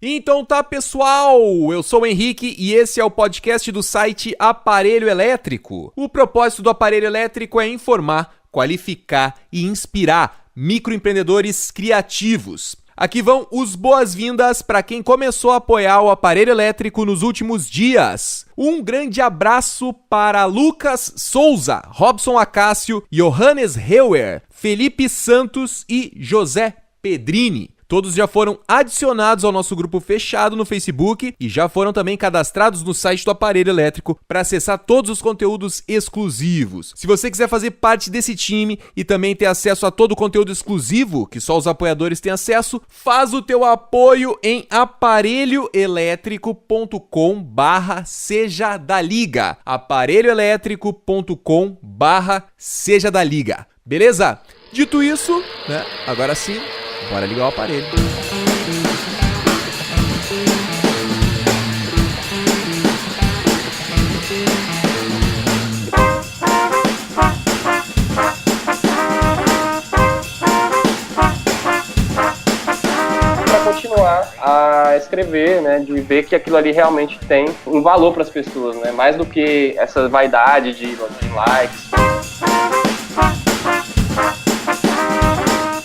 Então tá, pessoal, eu sou o Henrique e esse é o podcast do site Aparelho Elétrico. O propósito do Aparelho Elétrico é informar, qualificar e inspirar microempreendedores criativos. Aqui vão os boas-vindas para quem começou a apoiar o Aparelho Elétrico nos últimos dias. Um grande abraço para Lucas Souza, Robson Acácio, Johannes Heuer, Felipe Santos e José Pedrini. Todos já foram adicionados ao nosso grupo fechado no Facebook e já foram também cadastrados no site do Aparelho Elétrico para acessar todos os conteúdos exclusivos. Se você quiser fazer parte desse time e também ter acesso a todo o conteúdo exclusivo, que só os apoiadores têm acesso, faz o teu apoio em aparelhoelétrico.com/seja da liga. aparelhoelétrico.com/seja da liga. Beleza? Dito isso, né? Agora sim, bora ligar o aparelho. Para continuar a escrever, né, de ver que aquilo ali realmente tem um valor para as pessoas, né, mais do que essa vaidade de likes.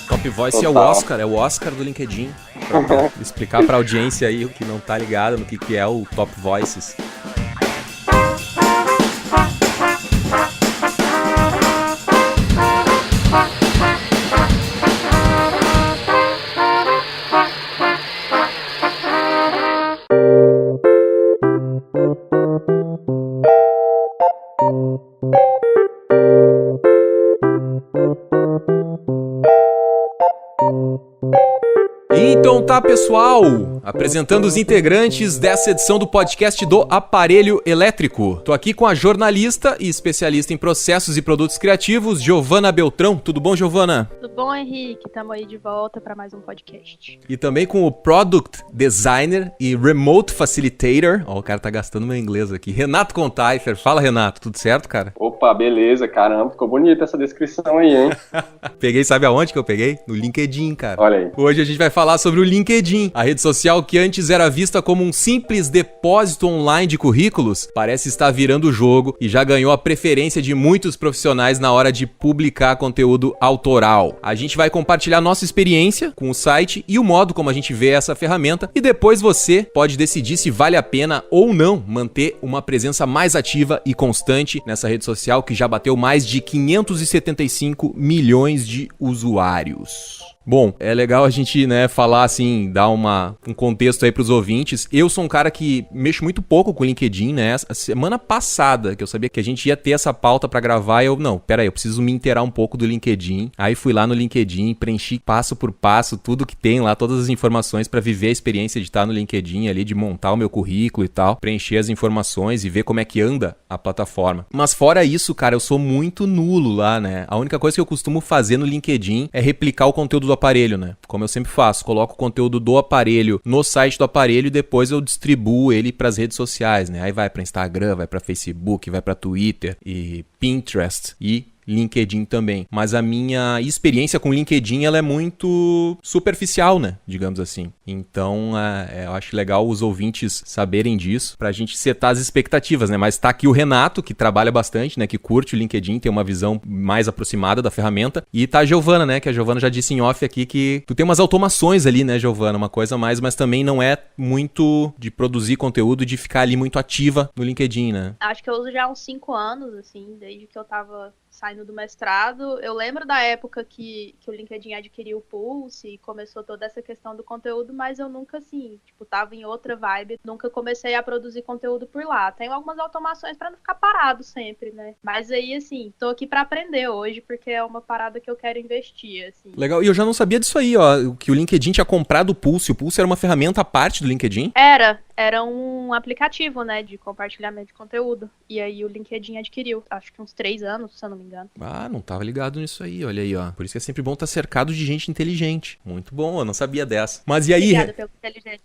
Top Voice é o Oscar do LinkedIn. Pra explicar pra audiência aí o que não tá ligado no que é o Top Voices. Então tá, pessoal, apresentando os integrantes dessa edição do podcast do Aparelho Elétrico. Tô aqui com a jornalista e especialista em processos e produtos criativos, Giovana Beltrão. Tudo bom, Giovana? Tudo bom, Henrique? Tamo aí de volta para mais um podcast. E também com o Product Designer e Remote Facilitator, ó, o cara tá gastando meu inglês aqui, Renato Contaifer. Fala, Renato, tudo certo, cara? Opa, beleza, caramba, ficou bonita essa descrição aí, hein? Peguei, sabe aonde que eu peguei? No LinkedIn, cara. Olha aí. Hoje a gente vai falar sobre o LinkedIn, a rede social que antes era vista como um simples depósito online de currículos, parece estar virando o jogo e já ganhou a preferência de muitos profissionais na hora de publicar conteúdo autoral. A gente vai compartilhar nossa experiência com o site e o modo como a gente vê essa ferramenta e depois você pode decidir se vale a pena ou não manter uma presença mais ativa e constante nessa rede social que já bateu mais de 575 milhões de usuários. Bom, é legal a gente, né, falar assim, dar um contexto aí pros ouvintes. Eu sou um cara que mexo muito pouco com o LinkedIn, né? A semana passada, que eu sabia que a gente ia ter essa pauta pra gravar, eu preciso me inteirar um pouco do LinkedIn. Aí fui lá no LinkedIn, preenchi passo por passo tudo que tem lá, todas as informações pra viver a experiência de estar no LinkedIn ali, de montar o meu currículo e tal, preencher as informações e ver como é que anda a plataforma. Mas fora isso, cara, eu sou muito nulo lá, né? A única coisa que eu costumo fazer no LinkedIn é replicar o conteúdo do aparelho, né? Como eu sempre faço, coloco o conteúdo do aparelho no site do aparelho e depois eu distribuo ele para as redes sociais, né? Aí vai para Instagram, vai para Facebook, vai para Twitter e Pinterest e LinkedIn também. Mas a minha experiência com LinkedIn, ela é muito superficial, né? Digamos assim. Então, eu acho legal os ouvintes saberem disso pra gente setar as expectativas, né? Mas tá aqui o Renato, que trabalha bastante, né? Que curte o LinkedIn, tem uma visão mais aproximada da ferramenta. E tá a Giovana, né? Que a Giovana já disse em off aqui que tu tem umas automações ali, né, Giovana? Uma coisa mais, mas também não é muito de produzir conteúdo, de ficar ali muito ativa no LinkedIn, né? Acho que eu uso já há uns 5 anos, assim, desde que eu tava saindo do mestrado. Eu lembro da época que o LinkedIn adquiriu o Pulse e começou toda essa questão do conteúdo, mas eu nunca, assim, tava em outra vibe, nunca comecei a produzir conteúdo por lá. Tenho algumas automações pra não ficar parado sempre, né? Mas aí, assim, tô aqui pra aprender hoje, porque é uma parada que eu quero investir, assim. Legal, e eu já não sabia disso aí, ó, que o LinkedIn tinha comprado o Pulse. O Pulse era uma ferramenta à parte do LinkedIn? Era um aplicativo, né, de compartilhamento de conteúdo. E aí o LinkedIn adquiriu, acho que uns 3 anos, se eu não me engano. Ah, não tava ligado nisso aí, olha aí, ó. Por isso que é sempre bom estar cercado de gente inteligente. Muito bom, eu não sabia dessa. Mas e aí... Obrigada pelo inteligente.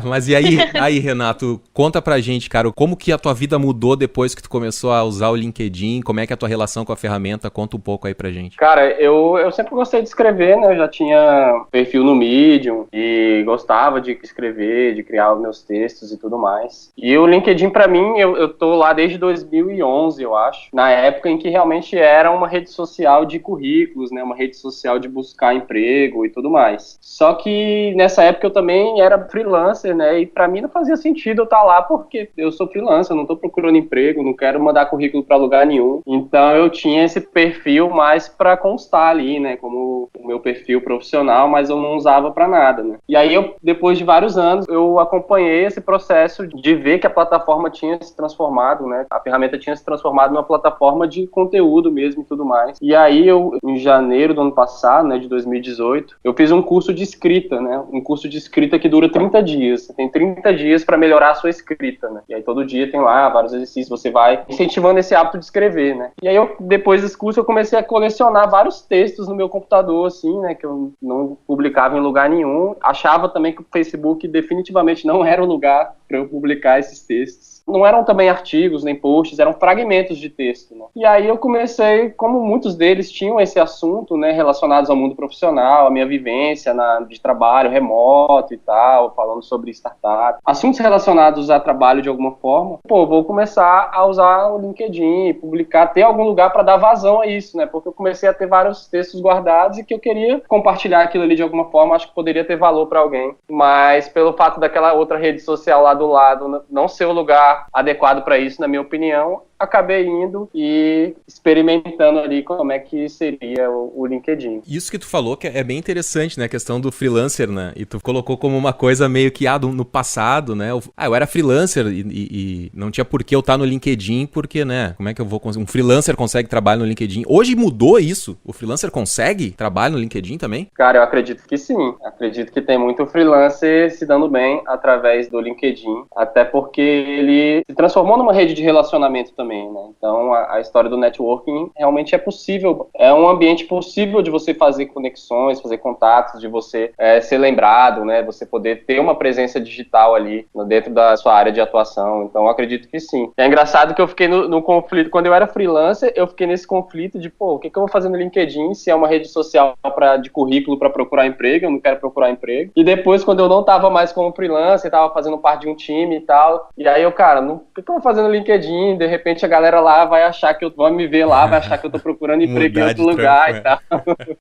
Mas e aí, Renato, conta pra gente, cara, como que a tua vida mudou depois que tu começou a usar o LinkedIn? Como é que é a tua relação com a ferramenta? Conta um pouco aí pra gente. Cara, eu sempre gostei de escrever, né? Eu já tinha perfil no Medium e gostava de escrever, de criar os meus textos e tudo mais. E o LinkedIn, pra mim, eu tô lá desde 2011, eu acho. Na época em que realmente era uma rede social de currículos, né? Uma rede social de buscar emprego e tudo mais. Só que nessa época eu também era freelancer, né? E pra mim não fazia sentido eu estar lá porque eu sou freelancer, eu não tô procurando emprego, não quero mandar currículo pra lugar nenhum. Então eu tinha esse perfil mais pra constar ali, né? Como o meu perfil profissional, mas eu não usava pra nada, né? E aí depois de vários anos, eu acompanhei esse processo de ver que a plataforma tinha se transformado, né? A ferramenta tinha se transformado numa plataforma de conteúdo mesmo e tudo mais. E aí em janeiro do ano passado, né? De 2018, eu fiz um curso de escrita, né? Um curso de escrita que dura 30 dias. Você tem 30 dias para melhorar a sua escrita, né? E aí todo dia tem lá vários exercícios, você vai incentivando esse hábito de escrever, né? E aí depois desse curso eu comecei a colecionar vários textos no meu computador, assim, né? Que eu não publicava em lugar nenhum. Achava também que o Facebook definitivamente não era o lugar para eu publicar esses textos. Não eram também artigos nem posts, eram fragmentos de texto, né? E aí eu comecei, como muitos deles tinham esse assunto, né, relacionados ao mundo profissional, a minha vivência de trabalho remoto e tal, falando sobre startup, assuntos relacionados a trabalho de alguma forma, vou começar a usar o LinkedIn, publicar, ter algum lugar para dar vazão a isso, né? Porque eu comecei a ter vários textos guardados e que eu queria compartilhar aquilo ali de alguma forma, acho que poderia ter valor para alguém. Mas pelo fato daquela outra rede social lá do lado não ser o lugar adequado para isso, na minha opinião, acabei indo e experimentando ali como é que seria o LinkedIn. Isso que tu falou que é bem interessante, né? A questão do freelancer, né? E tu colocou como uma coisa meio que no passado, né? Eu era freelancer e não tinha por que eu estar no LinkedIn, porque, né? Como é que eu vou conseguir? Um freelancer consegue trabalho no LinkedIn. Hoje mudou isso? O freelancer consegue trabalho no LinkedIn também? Cara, eu acredito que sim. Acredito que tem muito freelancer se dando bem através do LinkedIn, até porque ele se transformou numa rede de relacionamento também. Né? Então, a história do networking realmente é possível. É um ambiente possível de você fazer conexões, fazer contatos, de você ser lembrado, né? Você poder ter uma presença digital ali dentro da sua área de atuação. Então, eu acredito que sim. É engraçado que eu fiquei no conflito. Quando eu era freelancer, eu fiquei nesse conflito de, o que eu vou fazer no LinkedIn se é uma rede social de currículo para procurar emprego? Eu não quero procurar emprego. E depois, quando eu não estava mais como freelancer, estava fazendo parte de um time e tal. E aí o que eu vou fazer no LinkedIn? De repente, a galera lá vai achar que vai me ver lá, vai achar que eu tô procurando emprego em outro lugar e tal.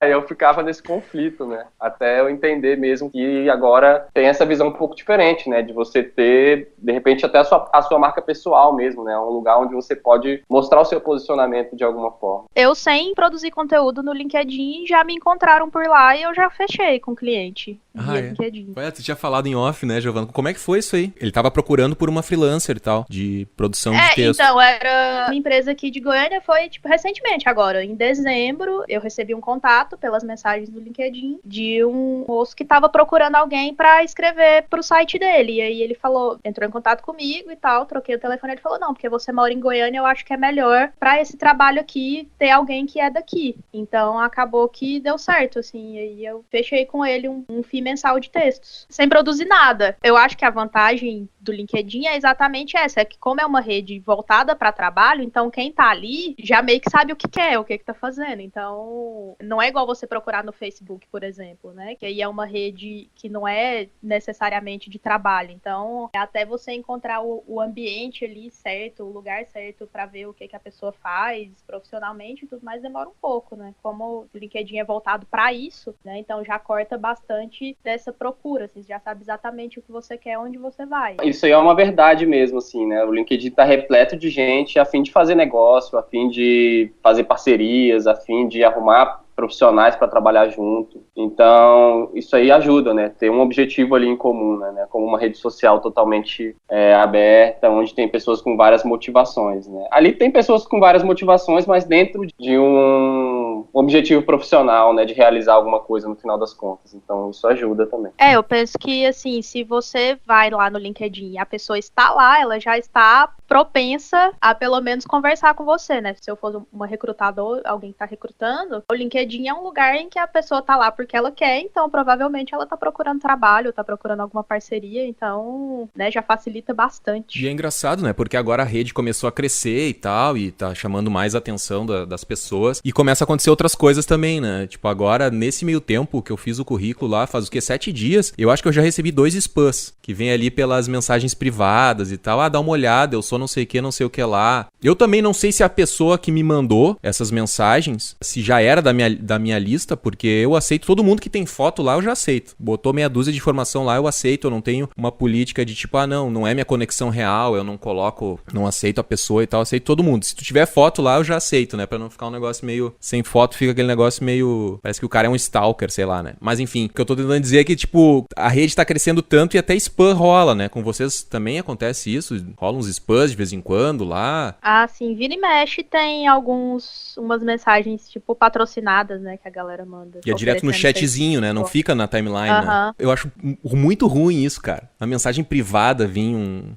Aí eu ficava nesse conflito, né? Até eu entender mesmo que agora tem essa visão um pouco diferente, né? De você ter, de repente, até a sua marca pessoal mesmo, né? Um lugar onde você pode mostrar o seu posicionamento de alguma forma. Eu, sem produzir conteúdo no LinkedIn, já me encontraram por lá e eu já fechei com o cliente. LinkedIn. Tu tinha falado em off, né, Giovana? Como é que foi isso aí? Ele tava procurando por uma freelancer e tal, de produção de texto. Então, era uma empresa aqui de Goiânia, foi, recentemente agora, em dezembro, eu recebi um contato pelas mensagens do LinkedIn de um moço que tava procurando alguém pra escrever pro site dele. E aí ele entrou em contato comigo e tal, troquei o telefone, ele falou, não, porque você mora em Goiânia, eu acho que é melhor pra esse trabalho aqui ter alguém que é daqui. Então, acabou que deu certo, assim, e aí eu fechei com ele um FII mensal de textos, sem produzir nada. Eu acho que a vantagem do LinkedIn é exatamente essa, é que como é uma rede voltada para trabalho, então quem tá ali já meio que sabe o que quer, o que tá fazendo. Então, não é igual você procurar no Facebook, por exemplo, né? Que aí é uma rede que não é necessariamente de trabalho. Então, até você encontrar o ambiente ali certo, o lugar certo para ver o que a pessoa faz profissionalmente e tudo mais, demora um pouco, né? Como o LinkedIn é voltado para isso, né? Então já corta bastante dessa procura, assim, você já sabe exatamente o que você quer, onde você vai. Isso aí é uma verdade mesmo, assim, né? O LinkedIn tá repleto de gente a fim de fazer negócio, a fim de fazer parcerias, a fim de arrumar profissionais para trabalhar junto. Então, isso aí ajuda, né? Ter um objetivo ali em comum, né? Como uma rede social totalmente aberta, onde tem pessoas com várias motivações, né? Ali tem pessoas com várias motivações, mas dentro de um objetivo profissional, né? De realizar alguma coisa no final das contas. Então, isso ajuda também. Eu penso que, assim, se você vai lá no LinkedIn e a pessoa está lá, ela já está propensa a pelo menos conversar com você, né? Se eu for uma recrutadora, alguém que tá recrutando, o LinkedIn é um lugar em que a pessoa tá lá porque ela quer, então provavelmente ela tá procurando trabalho, tá procurando alguma parceria, então, né, já facilita bastante. E é engraçado, né? Porque agora a rede começou a crescer e tal, e tá chamando mais a atenção das pessoas, e começa a acontecer outras coisas também, né? Tipo, agora, nesse meio tempo que eu fiz o currículo lá, faz o quê? 7 dias, eu acho que eu já recebi 2 spams, que vem ali pelas mensagens privadas e tal. Ah, dá uma olhada, eu sou não sei o que lá. Eu também não sei se a pessoa que me mandou essas mensagens, se já era da minha lista, porque eu aceito todo mundo que tem foto lá, eu já aceito. Botou meia dúzia de informação lá, eu aceito. Eu não tenho uma política de tipo, não é minha conexão real, eu não coloco, não aceito a pessoa e tal, eu aceito todo mundo. Se tu tiver foto lá, eu já aceito, né? Pra não ficar um negócio meio... Sem foto fica aquele negócio meio... Parece que o cara é um stalker, sei lá, né? Mas enfim, o que eu tô tentando dizer é que, tipo, a rede tá crescendo tanto e até spam rola, né? Com vocês também acontece isso? Rola uns spams de vez em quando lá? Ah, sim, vira e mexe tem umas mensagens, tipo, patrocinadas, né, que a galera manda. E é direto no chatzinho, né? Não fica na timeline, né? Eu acho muito ruim isso, cara. A mensagem privada vir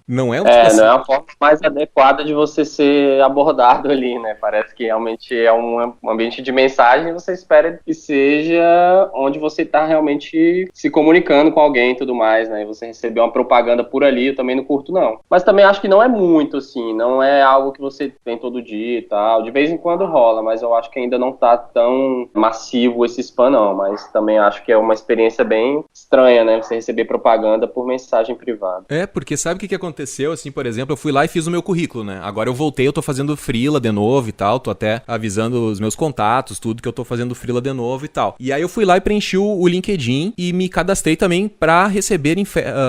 Não é um tipo assim... não é a forma mais adequada de você ser abordado ali, né? Parece que realmente é um ambiente de mensagem e você espera que seja onde você tá realmente se comunicando com alguém e tudo mais, né? E você receber uma propaganda por ali, eu também não curto, não. Mas também acho que não é muito, assim, não é algo que você tem todo dia e tal. De vez em quando rola, mas eu acho que ainda não tá tão massivo esse spam, não. Mas também acho que é uma experiência bem estranha, né? Você receber propaganda por mensagem privada. É, porque sabe o que aconteceu, assim, por exemplo, eu fui lá e fiz o meu currículo, né? Agora eu voltei, eu tô fazendo freela de novo e tal, tô até avisando os meus contatos, tudo que eu tô fazendo freela de novo e tal. E aí eu fui lá e preenchi o LinkedIn e me cadastrei também pra receber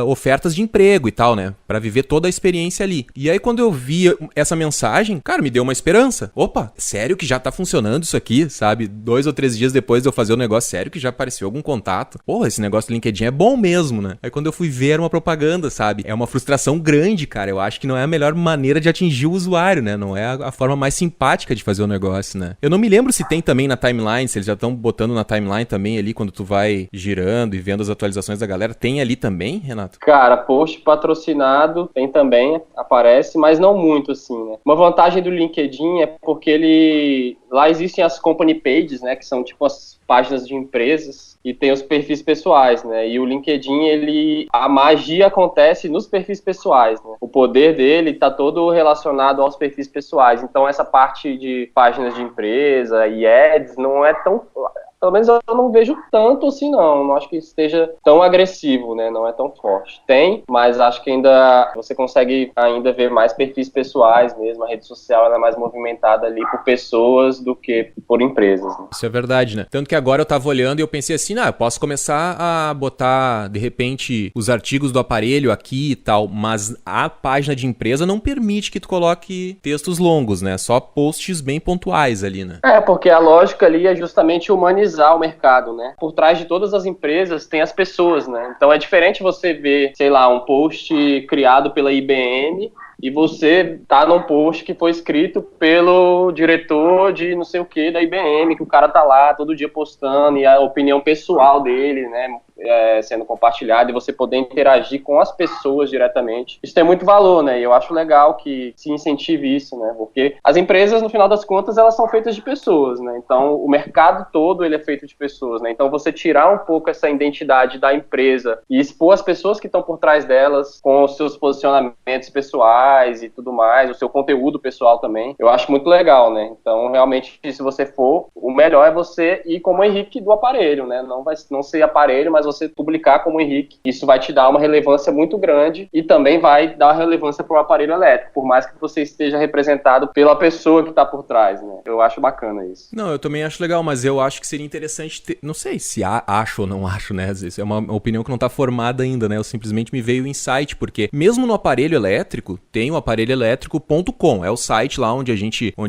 ofertas de emprego e tal, né? Pra viver toda a experiência ali. E aí quando eu vi essa mensagem, cara, me deu uma esperança. Opa, sério que já tá funcionando isso aqui, sabe? 2 ou 3 dias depois de eu fazer o negócio, sério que já apareceu algum contato? Porra, esse negócio do LinkedIn é bom mesmo, né? Aí quando eu fui ver, era uma propaganda, sabe? É uma frustração grande, cara. Eu acho que não é a melhor maneira de atingir o usuário, né? Não é a forma mais simpática de fazer o negócio, né? Eu não me lembro se tem também na timeline, se eles já estão botando na timeline também ali, quando tu vai girando e vendo as atualizações da galera. Tem ali também, Renato? Cara, post patrocinado tem também, aparece, mas não muito, assim, né? Uma vantagem do LinkedIn é porque lá existem as company pages, né? Que são tipo as páginas de empresas e tem os perfis pessoais, né? E o LinkedIn, a magia acontece nos perfis pessoais, né? O poder dele tá todo relacionado aos perfis pessoais. Então essa parte de páginas de empresa e ads não é tão... Pelo menos eu não vejo tanto assim, não acho que esteja tão agressivo, né? Não é tão forte. Tem, mas acho que ainda você consegue ainda ver mais perfis pessoais mesmo. A rede social ela é mais movimentada ali por pessoas do que por empresas, né? Isso é verdade, né? Tanto que agora eu tava olhando e eu pensei assim, eu posso começar a botar, de repente, os artigos do aparelho aqui e tal, mas a página de empresa não permite que tu coloque textos longos, né? Só posts bem pontuais ali, né? Porque a lógica ali é justamente humanizar o mercado, né? Por trás de todas as empresas tem as pessoas, né? Então é diferente você ver, sei lá, um post criado pela IBM e você tá num post que foi escrito pelo diretor de não sei o que da IBM, que o cara tá lá todo dia postando e a opinião pessoal dele, né? Sendo compartilhada e você poder interagir com as pessoas diretamente. Isso tem muito valor, né? E eu acho legal que se incentive isso, né? Porque as empresas, no final das contas, elas são feitas de pessoas, né? Então, o mercado todo, ele é feito de pessoas, né? Então, você tirar um pouco essa identidade da empresa e expor as pessoas que estão por trás delas com os seus posicionamentos pessoais e tudo mais, o seu conteúdo pessoal também, eu acho muito legal, né? Então, realmente, se você for, o melhor é você ir como o Henrique do aparelho, né? Não ser aparelho, mas você publicar como Henrique. Isso vai te dar uma relevância muito grande e também vai dar relevância para o aparelho elétrico, por mais que você esteja representado pela pessoa que está por trás, né? Eu acho bacana isso. Não, eu também acho legal, mas eu acho que seria interessante ter... Não sei se acho ou não acho, né? Isso é uma opinião que não está formada ainda, né? Eu simplesmente me veio o insight, porque mesmo no aparelho elétrico, tem o aparelhoelétrico.com, é o site lá onde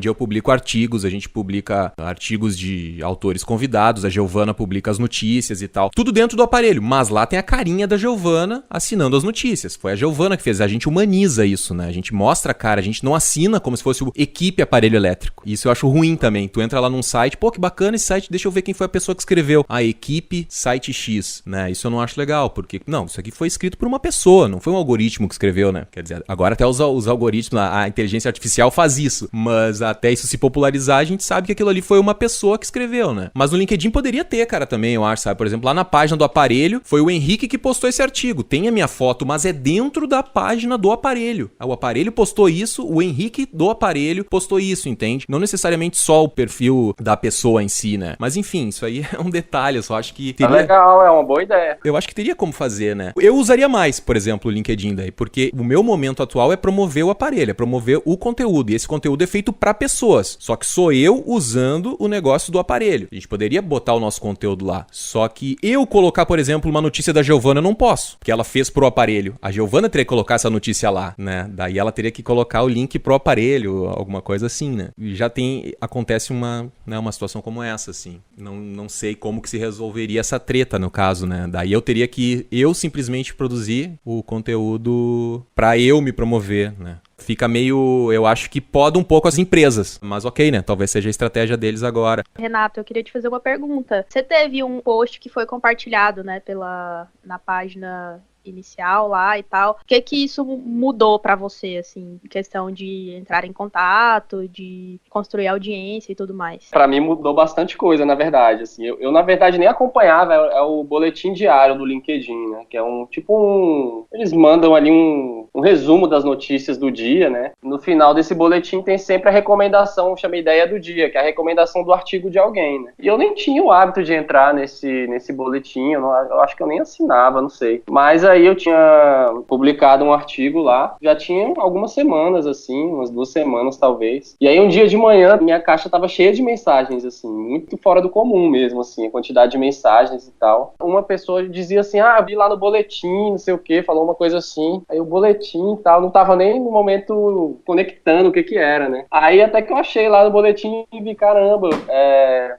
eu publico artigos, a gente publica artigos de autores convidados, a Giovana publica as notícias e tal. Tudo dentro do aparelho, mas lá tem a carinha da Giovana assinando as notícias. Foi a Giovana que fez, a gente humaniza isso, né? A gente mostra a cara, a gente não assina como se fosse o equipe aparelho elétrico. Isso eu acho ruim também. Tu entra lá num site, pô, que bacana esse site, deixa eu ver quem foi a pessoa que escreveu. A equipe site X, né? Isso eu não acho legal, porque, não, isso aqui foi escrito por uma pessoa, não foi um algoritmo que escreveu, né? Quer dizer, agora até os algoritmos, a inteligência artificial faz isso, mas até isso se popularizar, a gente sabe que aquilo ali foi uma pessoa que escreveu, né? Mas no LinkedIn poderia ter, cara, também, eu acho, sabe? Por exemplo, lá na página do aparelho, foi o Henrique que postou esse artigo. Tem a minha foto, mas é dentro da página do aparelho. O aparelho postou isso, o Henrique do aparelho postou isso, entende? Não necessariamente só o perfil da pessoa em si, né? Mas enfim, isso aí é um detalhe, eu só acho que teria... É legal, é uma boa ideia. Eu acho que teria como fazer, né? Eu usaria mais, por exemplo, o LinkedIn daí, porque o meu momento atual é promover o aparelho, é promover o conteúdo, e esse conteúdo é feito pra pessoas, só que sou eu usando o negócio do aparelho. A gente poderia botar o nosso conteúdo lá, só que eu colocar, por exemplo, uma notícia da Giovana, eu não posso, porque ela fez pro aparelho. A Giovana teria que colocar essa notícia lá, né? Daí ela teria que colocar o link pro aparelho, alguma coisa assim, né? E já acontece uma situação como essa, assim. Não sei como que se resolveria essa treta, no caso, né? Daí eu teria que simplesmente produzir o conteúdo pra eu me promover, né? Fica meio, eu acho que poda um pouco as empresas, mas ok, né? Talvez seja a estratégia deles agora. Renato, eu queria te fazer uma pergunta. Você teve um post que foi compartilhado, né, na página inicial lá e tal. O que isso mudou pra você, assim, em questão de entrar em contato, de construir audiência e tudo mais? Pra mim mudou bastante coisa, na verdade, assim. Eu na verdade, nem acompanhava, é o boletim diário do LinkedIn, né, que é eles mandam ali um resumo das notícias do dia, né. No final desse boletim tem sempre a recomendação, chama Ideia do Dia, que é a recomendação do artigo de alguém, né. E eu nem tinha o hábito de entrar nesse boletim, eu acho que eu nem assinava, não sei. Mas aí eu tinha publicado um artigo lá, já tinha algumas semanas, assim, umas 2 semanas talvez. E aí um dia de manhã, minha caixa tava cheia de mensagens, assim, muito fora do comum mesmo, assim, a quantidade de mensagens e tal. Uma pessoa dizia assim, vi lá no boletim, não sei o que, falou uma coisa assim. Aí o boletim e tal, não tava nem no momento conectando o que era, né. Aí até que eu achei lá no boletim e vi, caramba,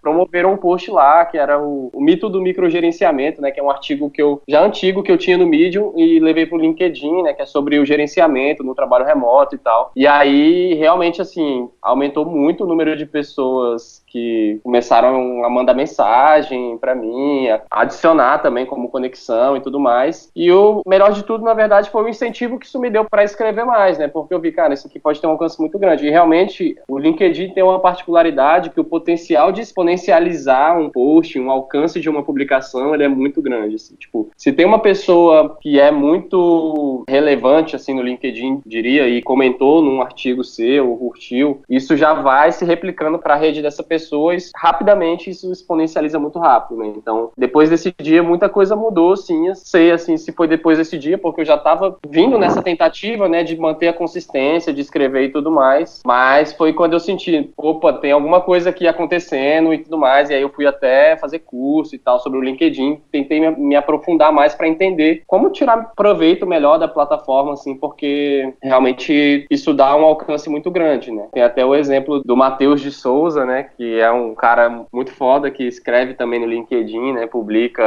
promoveram um post lá, que era o mito do microgerenciamento, né, que é um artigo antigo que eu tinha no Medium, e levei pro LinkedIn, né, que é sobre o gerenciamento no trabalho remoto e tal. E aí, realmente, assim, aumentou muito o número de pessoas que começaram a mandar mensagem pra mim, a adicionar também como conexão e tudo mais. E o melhor de tudo, na verdade, foi o incentivo que isso me deu pra escrever mais, né, porque eu vi, cara, isso aqui pode ter um alcance muito grande. E realmente, o LinkedIn tem uma particularidade que o potencial de exponencializar um post, um alcance de uma publicação, ele é muito grande, assim. Tipo, se tem uma pessoa que é muito relevante, assim, no LinkedIn, diria, e comentou num artigo seu, ou curtiu, isso já vai se replicando para a rede dessa pessoa e rapidamente isso exponencializa muito rápido, né? Então, depois desse dia, muita coisa mudou, sim. Eu sei, assim, se foi depois desse dia, porque eu já estava vindo nessa tentativa, né, de manter a consistência, de escrever e tudo mais, mas foi quando eu senti, opa, tem alguma coisa aqui acontecendo e tudo mais, e aí eu fui até fazer curso e tal sobre o LinkedIn, tentei me aprofundar mais para entender como tirar proveito melhor da plataforma, assim, porque realmente isso dá um alcance muito grande, né? Tem até o exemplo do Matheus de Souza, né, que é um cara muito foda, que escreve também no LinkedIn, né, publica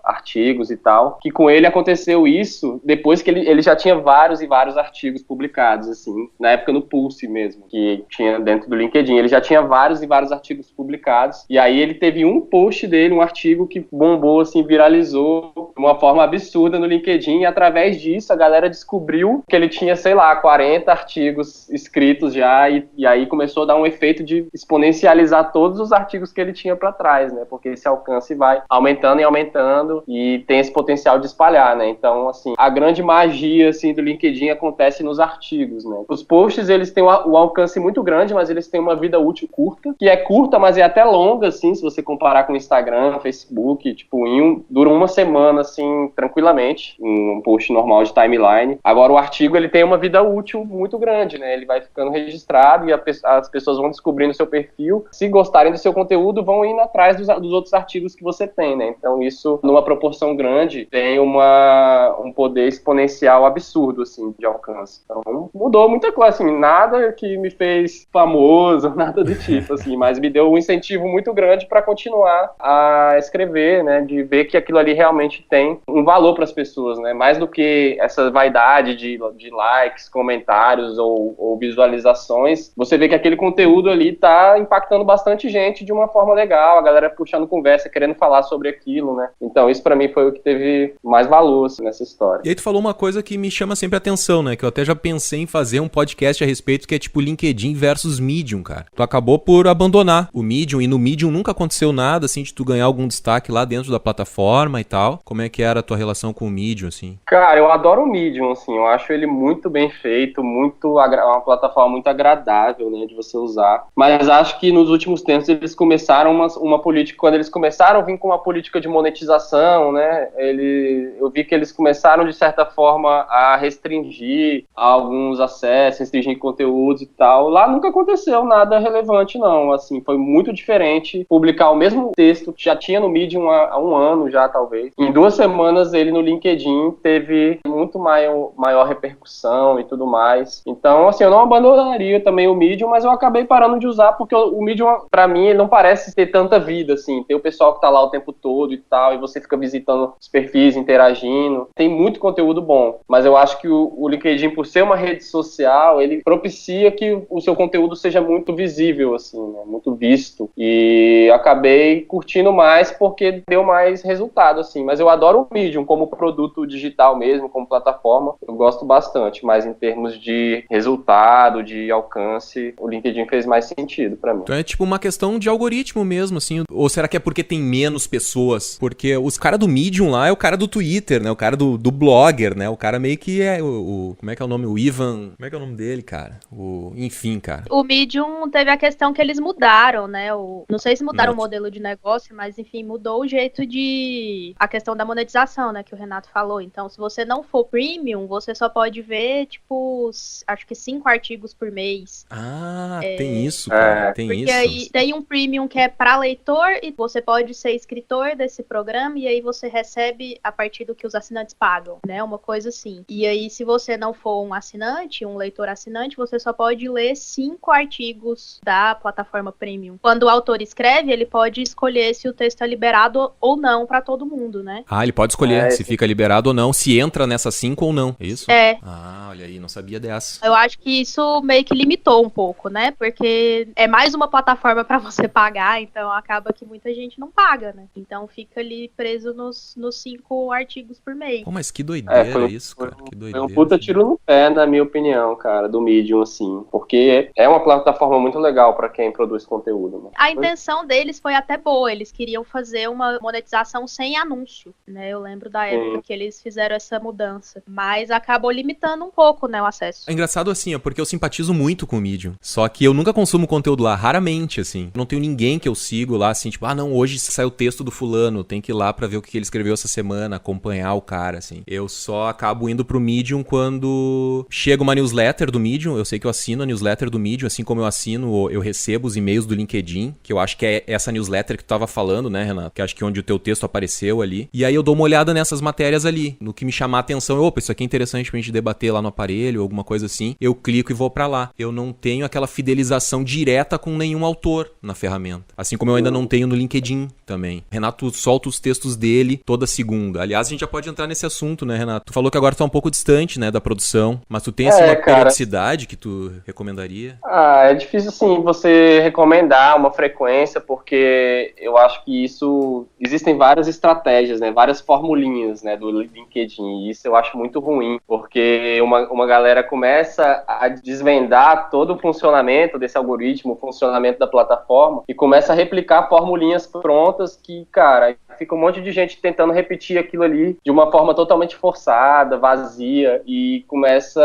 artigos e tal, que com ele aconteceu isso depois que ele já tinha vários e vários artigos publicados, assim, na época no Pulse mesmo, que tinha dentro do LinkedIn, ele já tinha vários e vários artigos publicados, e aí ele teve um post dele, um artigo que bombou, assim, viralizou de uma forma absurda no LinkedIn, e através disso a galera descobriu que ele tinha, sei lá, 40 artigos escritos já, e aí começou a dar um efeito de exponencializar todos os artigos que ele tinha para trás, né, porque esse alcance vai aumentando e aumentando, e tem esse potencial de espalhar, né, então, assim, a grande magia, assim, do LinkedIn acontece nos artigos, né. Os posts, eles têm o alcance muito grande, mas eles têm uma vida útil curta, que é curta, mas é até longa, assim, se você comparar com o Instagram, Facebook, tipo, dura uma semana, assim, tranquilamente, um post normal de timeline. Agora, o artigo, ele tem uma vida útil muito grande, né, ele vai ficando registrado e as pessoas vão descobrindo o seu perfil, se gostarem do seu conteúdo, vão indo atrás dos outros artigos que você tem, né, então isso, numa proporção grande, tem um poder exponencial absurdo, assim, de alcance. Então, mudou muita tipo, assim, nada que me fez famoso, nada do tipo, assim, mas me deu um incentivo muito grande para continuar a escrever, né, de ver que aquilo ali realmente tem um valor para as pessoas, né, mais do que essa vaidade de likes, comentários ou visualizações, você vê que aquele conteúdo ali tá impactando bastante gente de uma forma legal, a galera puxando conversa, querendo falar sobre aquilo, né, então isso para mim foi o que teve mais valor, assim, nessa história. E aí tu falou uma coisa que me chama sempre a atenção, né, que eu até já pensei em fazer um podcast a respeito, que é tipo LinkedIn versus Medium, cara. Tu acabou por abandonar o Medium, e no Medium nunca aconteceu nada, assim, de tu ganhar algum destaque lá dentro da plataforma e tal. Como é que era a tua relação com o Medium, assim? Cara, eu adoro o Medium, assim, eu acho ele muito bem feito, uma plataforma muito agradável, né, de você usar. Mas acho que nos últimos tempos eles começaram uma política, quando eles começaram a vir com uma política de monetização, né, eu vi que eles começaram, de certa forma, a restringir alguns acessos, restringir conteúdos e tal. Lá nunca aconteceu nada relevante, não, assim, foi muito diferente publicar o mesmo texto que já tinha no Medium há um ano já, talvez. Em 2 semanas ele no LinkedIn teve muito maior repercussão e tudo mais. Então, assim, eu não abandonaria também o Medium, mas eu acabei parando de usar porque o Medium, pra mim, ele não parece ter tanta vida, assim. Tem o pessoal que tá lá o tempo todo e tal, e você fica visitando os perfis, interagindo. Tem muito conteúdo bom, mas eu acho que o LinkedIn, por ser uma rede social, ele propicia que o seu conteúdo seja muito visível, assim, né? Muito visto. E acabei curtindo mais porque deu mais resultado, assim. Mas eu adoro o Medium como produto digital mesmo, como plataforma. Eu gosto bastante, mas em termos de resultado, de alcance, o LinkedIn fez mais sentido pra mim. Então é tipo uma questão de algoritmo mesmo, assim. Ou será que é porque tem menos pessoas? Porque os caras do Medium lá é o cara do Twitter, né? O cara do blogger, né? O cara meio que é como é que é o nome? O Ivan... Como é que é o nome dele, cara? Enfim, cara. O Medium teve a questão que eles mudaram, né? Não sei se mudaram o modelo de negócio, mas enfim, mudou o jeito de... A questão da monetização, né? Que o Renato falou. Então, se você não for premium, você só pode ver, tipo, acho que 5 artigos por mês. Ah, tem isso, cara. Tem porque isso. Aí tem um premium que é para leitor e você pode ser escritor desse programa e aí você recebe a partir do que os assinantes pagam, né? Uma coisa assim. E aí, se você não for um assinante, um leitor assinante, você só pode ler 5 artigos da plataforma premium. Quando o autor escreve, ele pode escolher se o texto é liberado ou não para todo mundo, né? Ah, ele pode escolher se fica liberado ou não, se entra nessas 5 ou não, é isso? É. Ah, olha aí, não sabia dessa. Eu acho que isso meio que limitou um pouco, né? Porque é mais uma plataforma para você pagar, então acaba que muita gente não paga, né? Então fica ali preso nos 5 artigos por mês. Pô, mas que doideira isso, cara. Que Foi doideira. um puta tiro no pé, na minha opinião, cara, do Medium, assim. Porque é uma plataforma muito legal pra quem produz conteúdo, né? A intenção deles foi até boa. Eles queriam fazer uma monetização sem anúncio, né? Eu lembro da época que eles fizeram essa mudança. Mas acabou limitando um pouco, né, o acesso. É engraçado assim, porque eu simpatizo muito com o Medium. Só que eu nunca consumo conteúdo lá, raramente, assim. Não tenho ninguém que eu sigo lá, assim, tipo, não, hoje saiu o texto do fulano, tem que ir lá pra ver o que ele escreveu essa semana, acompanhar o cara, assim. Eu só acabo indo pro Medium quando chega uma newsletter do Medium. Eu sei que eu assino a newsletter do Medium, assim como eu recebo os e-mails do LinkedIn, que eu acho que é essa newsletter que tu tava falando, né, Renato? Que acho que é onde o teu texto apareceu ali. E aí eu dou uma olhada nessas matérias ali, no que me chamar a atenção. Opa, isso aqui é interessante pra gente debater lá no aparelho, alguma coisa assim. Eu clico e vou pra lá. Eu não tenho aquela fidelização direta com nenhum autor na ferramenta. Assim como eu ainda não tenho no LinkedIn também. Renato solta os textos dele toda segunda. Aliás, a gente já pode entrar nesse assunto, né, Renato? Tu falou que agora tu tá um pouco distante, né, da produção, mas tu tem, assim, uma periodicidade que tu recomendaria? É difícil, assim, você recomendar uma frequência, porque eu acho que existem várias estratégias, né, várias formulinhas, né, do LinkedIn, e isso eu acho muito ruim, porque uma galera começa a desvendar todo o funcionamento desse algoritmo, o funcionamento da plataforma, e começa a replicar formulinhas prontas que, cara, fica um monte de gente tentando repetir aquilo ali de uma forma totalmente forçada, vazia, e começa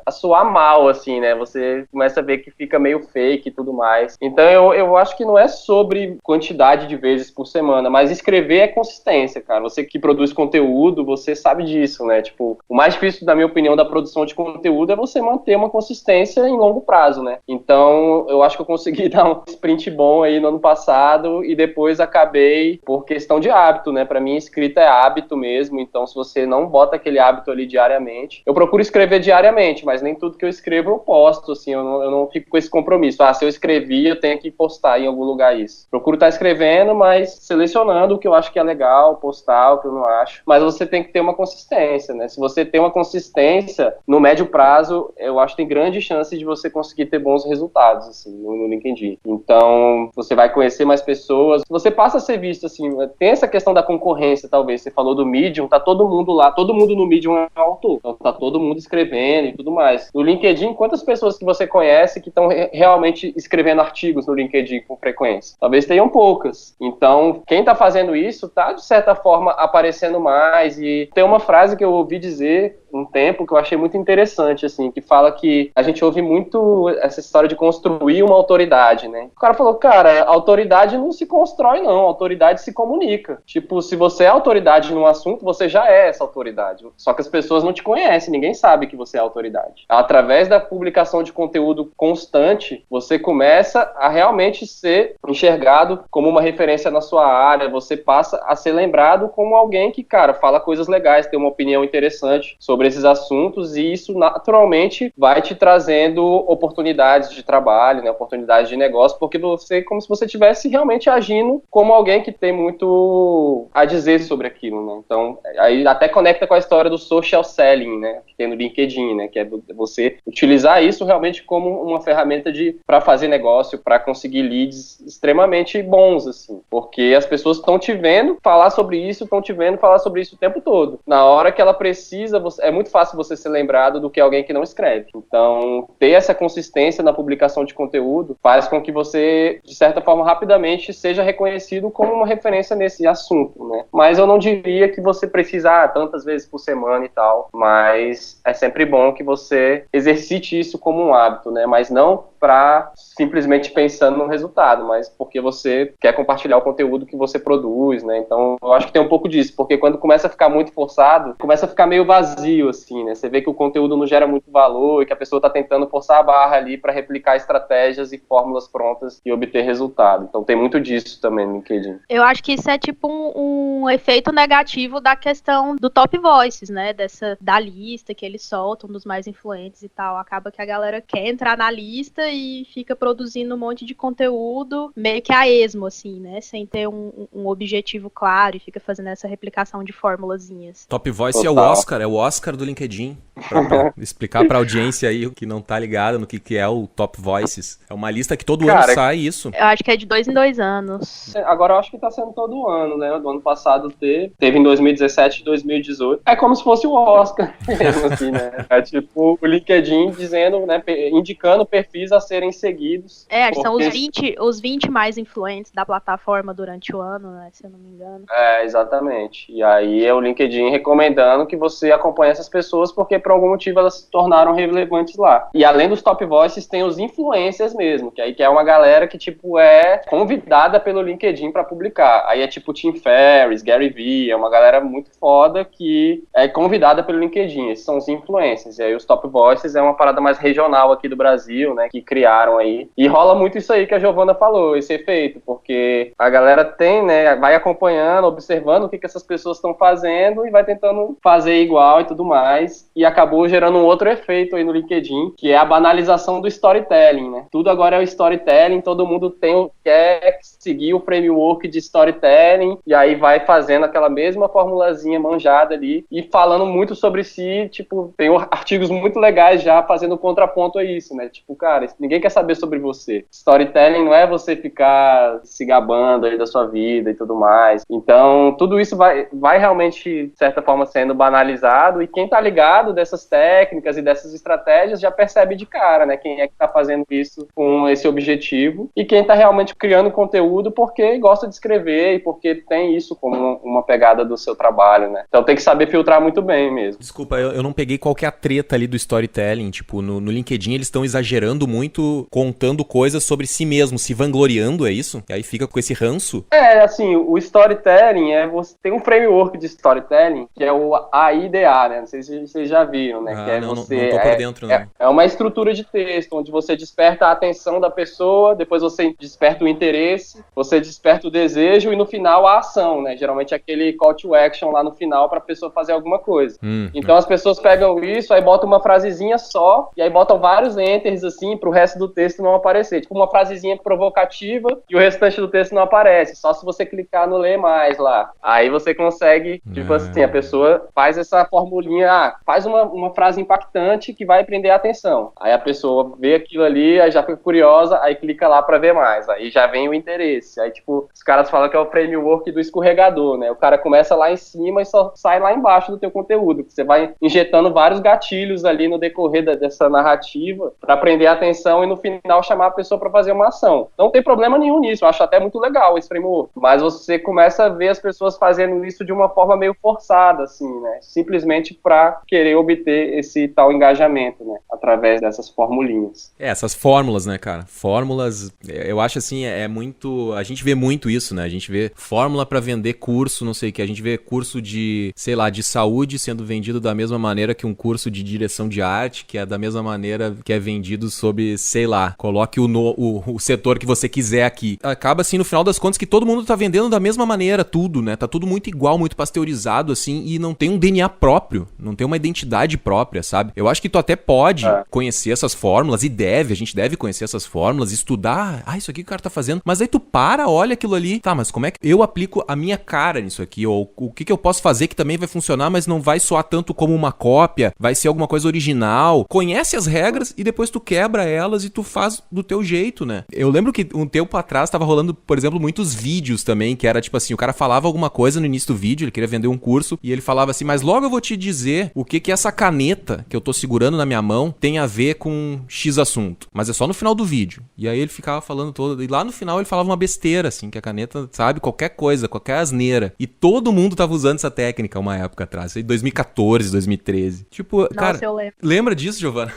a soar mal, assim, né? Você começa a ver que fica meio fake e tudo mais. Então eu acho que não é sobre quantidade de vezes por semana, mas escrever é consistência, cara. Você que produz conteúdo, você sabe disso, né? Tipo, o mais difícil, na minha opinião, da produção de conteúdo é você manter uma consistência em longo prazo, né? Então, eu acho que eu consegui dar um sprint bom aí no ano passado e depois acabei, por questão de hábito, né? Pra mim, escrita é hábito mesmo, então se você não bota aquele hábito ali diariamente... Eu procuro escrever diariamente, mas nem tudo que eu escrevo eu posto, assim, eu não fico com esse compromisso. Se eu escrevi, eu tenho que postar em algum lugar isso. Procuro estar escrevendo, mas selecionando o que eu acho que é legal, postar o que eu não acho. Mas você tem que ter uma consistência, né? Se você tem uma consistência, no médio prazo, eu acho que tem grande chance de você conseguir ter bons resultados, assim, no LinkedIn. Então, você vai conhecer mais pessoas. Você passa a ser visto, assim, tem essa questão da concorrência, talvez. Você falou do Medium, tá todo mundo lá, todo mundo no Medium é autor. Então, tá todo mundo escrevendo e tudo mais. No LinkedIn, quantas pessoas que você conhece que estão realmente escrevendo artigos no LinkedIn com frequência? Talvez tenham poucas. Então, quem tá fazendo isso tá, de certa forma, aparecendo mais. E tem uma frase que eu ouvi dizer um tempo que eu achei muito interessante, assim, que fala que a gente ouve muito essa história de construir uma autoridade, né? O cara falou, cara, a autoridade não se constrói, não. A autoridade se comunica. Tipo, se você é autoridade num assunto, você já é essa autoridade. Só que as pessoas não te conhecem, ninguém sabe que você é autoridade. Através da publicação de conteúdo constante, você começa a realmente ser enxergado como uma referência na sua área, você passa a ser lembrado como alguém que, cara, fala coisas legais, tem uma opinião interessante sobre esses assuntos, e isso naturalmente vai te trazendo oportunidades de trabalho, né, oportunidades de negócio, porque você, como se você estivesse realmente agindo como alguém que tem muito a dizer sobre aquilo, né? Então, aí até conecta com a história do social selling, né, que tem no LinkedIn, né, que é você utilizar isso realmente como uma ferramenta para fazer negócio, para conseguir leads extremamente bons, assim, porque as pessoas estão te vendo falar sobre isso, estão te vendo falar sobre isso o tempo todo. Na hora que ela precisa, é muito fácil você ser lembrado do que alguém que não escreve. Então, ter essa consistência na publicação de conteúdo faz com que você, de certa forma, rapidamente seja reconhecido como uma referência nesse assunto, né? Mas eu não diria que você precisa tantas vezes por semana e tal, mas é sempre bom que você exercite isso como um hábito, né? Mas não para simplesmente pensando no resultado, mas porque você quer compartilhar o conteúdo que você produz, né? Então, eu acho que tem um pouco disso, porque quando começa a ficar muito forçado, começa a ficar meio vazio, assim, né? Você vê que o conteúdo não gera muito valor e que a pessoa está tentando forçar a barra ali para replicar estratégias e fórmulas prontas e obter resultado. Então, tem muito disso também no LinkedIn. Eu acho que isso é tipo um efeito negativo da questão do Top Voices, né? Da lista que eles soltam, dos mais influentes e tal. Acaba que a galera quer entrar na lista e fica produzindo um monte de conteúdo meio que a esmo, assim, né? Sem ter um objetivo claro e fica fazendo essa replicação de formulazinhas. Top Voice é o Oscar do LinkedIn. Pra explicar pra audiência aí que não tá ligada no que é o Top Voices. É uma lista que todo ano sai isso. Eu acho que é de 2 em 2 anos. Agora eu acho que tá sendo todo ano, né? Do ano passado teve em 2017 e 2018. É como se fosse o Oscar mesmo, assim, né? É tipo o LinkedIn dizendo, né? Indicando perfis a serem seguidos. São os 20 mais influentes da plataforma durante o ano, né? Se eu não me engano. Exatamente. E aí é o LinkedIn recomendando que você acompanhe essas pessoas porque por algum motivo elas se tornaram relevantes lá. E além dos Top Voices, tem os influencers mesmo, que é uma galera que, tipo, é convidada pelo LinkedIn para publicar. Aí é tipo Tim Ferriss, Gary Vee, é uma galera muito foda que é convidada pelo LinkedIn. Esses são os influencers. E aí os Top Voices é uma parada mais regional aqui do Brasil, né, que criaram aí. E rola muito isso aí que a Giovana falou, esse efeito, porque a galera tem, né, vai acompanhando, observando o que essas pessoas estão fazendo e vai tentando fazer igual e tudo mais. E acabou gerando um outro efeito aí no LinkedIn, que é a banalização do storytelling, né? Tudo agora é o storytelling, todo mundo quer seguir o framework de storytelling, e aí vai fazendo aquela mesma formulazinha manjada ali, e falando muito sobre si, tipo, tem artigos muito legais já fazendo contraponto a isso, né? Tipo, cara, ninguém quer saber sobre você. Storytelling não é você ficar se gabando aí da sua vida e tudo mais. Então, tudo isso vai realmente, de certa forma, sendo banalizado, e quem tá ligado dessas técnicas e dessas estratégias já percebe de cara, né? Quem é que tá fazendo isso com esse objetivo e quem tá realmente criando conteúdo porque gosta de escrever e porque tem isso como uma pegada do seu trabalho, né? Então tem que saber filtrar muito bem mesmo. Desculpa, eu não peguei qual que é a treta ali do storytelling. Tipo, no LinkedIn eles estão exagerando muito, contando coisas sobre si mesmo, se vangloriando, é isso? E aí fica com esse ranço? Assim, o storytelling você tem um framework de storytelling que é o AIDA, né? Não sei se vocês já viram, né? Que não tô por dentro, não. É uma estrutura de texto onde você desperta a atenção da pessoa, depois você desperta o interesse, você desperta o desejo e no final final a ação, né? Geralmente aquele call to action lá no final pra pessoa fazer alguma coisa. Então as pessoas pegam isso, aí botam uma frasezinha só, e aí botam vários enters, assim, pro resto do texto não aparecer. Tipo uma frasezinha provocativa e o restante do texto não aparece, só se você clicar no ler mais lá. Aí você consegue, tipo assim, a pessoa faz essa formulinha, faz uma frase impactante que vai prender a atenção. Aí a pessoa vê aquilo ali, aí já fica curiosa, aí clica lá pra ver mais. Aí já vem o interesse. Aí, tipo, os caras falam que é o framework do escorregador, né? O cara começa lá em cima e só sai lá embaixo do teu conteúdo. Você vai injetando vários gatilhos ali no decorrer dessa narrativa pra prender a atenção e no final chamar a pessoa pra fazer uma ação. Não tem problema nenhum nisso. Eu acho até muito legal esse framework. Mas você começa a ver as pessoas fazendo isso de uma forma meio forçada, assim, né? Simplesmente pra querer obter esse tal engajamento, né? Através dessas formulinhas. Essas fórmulas, né, cara? Fórmulas, eu acho assim, é muito... A gente vê muito isso, né? A gente vê fórmula pra vender curso, não sei o que. A gente vê curso de, sei lá, de saúde sendo vendido da mesma maneira que um curso de direção de arte, que é da mesma maneira que é vendido sobre, sei lá, coloque o setor que você quiser aqui. Acaba assim, no final das contas, que todo mundo tá vendendo da mesma maneira, tudo, né? Tá tudo muito igual, muito pasteurizado, assim, e não tem um DNA próprio, não tem uma identidade própria, sabe? Eu acho que tu até pode conhecer essas fórmulas, e a gente deve conhecer essas fórmulas, estudar, isso aqui que o cara tá fazendo, mas aí tu olha aquilo ali, tá, mas como é que eu aplico a minha cara nisso aqui, ou o que eu posso fazer que também vai funcionar, mas não vai soar tanto como uma cópia, vai ser alguma coisa original, conhece as regras e depois tu quebra elas e tu faz do teu jeito, né? Eu lembro que um tempo atrás tava rolando, por exemplo, muitos vídeos também, que era tipo assim, o cara falava alguma coisa no início do vídeo, ele queria vender um curso, e ele falava assim, mas logo eu vou te dizer o que essa caneta que eu tô segurando na minha mão tem a ver com X assunto, mas é só no final do vídeo. E aí ele ficava falando todo, e lá no final ele falava uma besteira, assim, que a caneta, sabe, qualquer coisa, qualquer asneira. E todo mundo tava usando essa técnica uma época atrás, em 2014, 2013. Tipo, nossa, cara, eu lembro. Lembra disso, Giovana?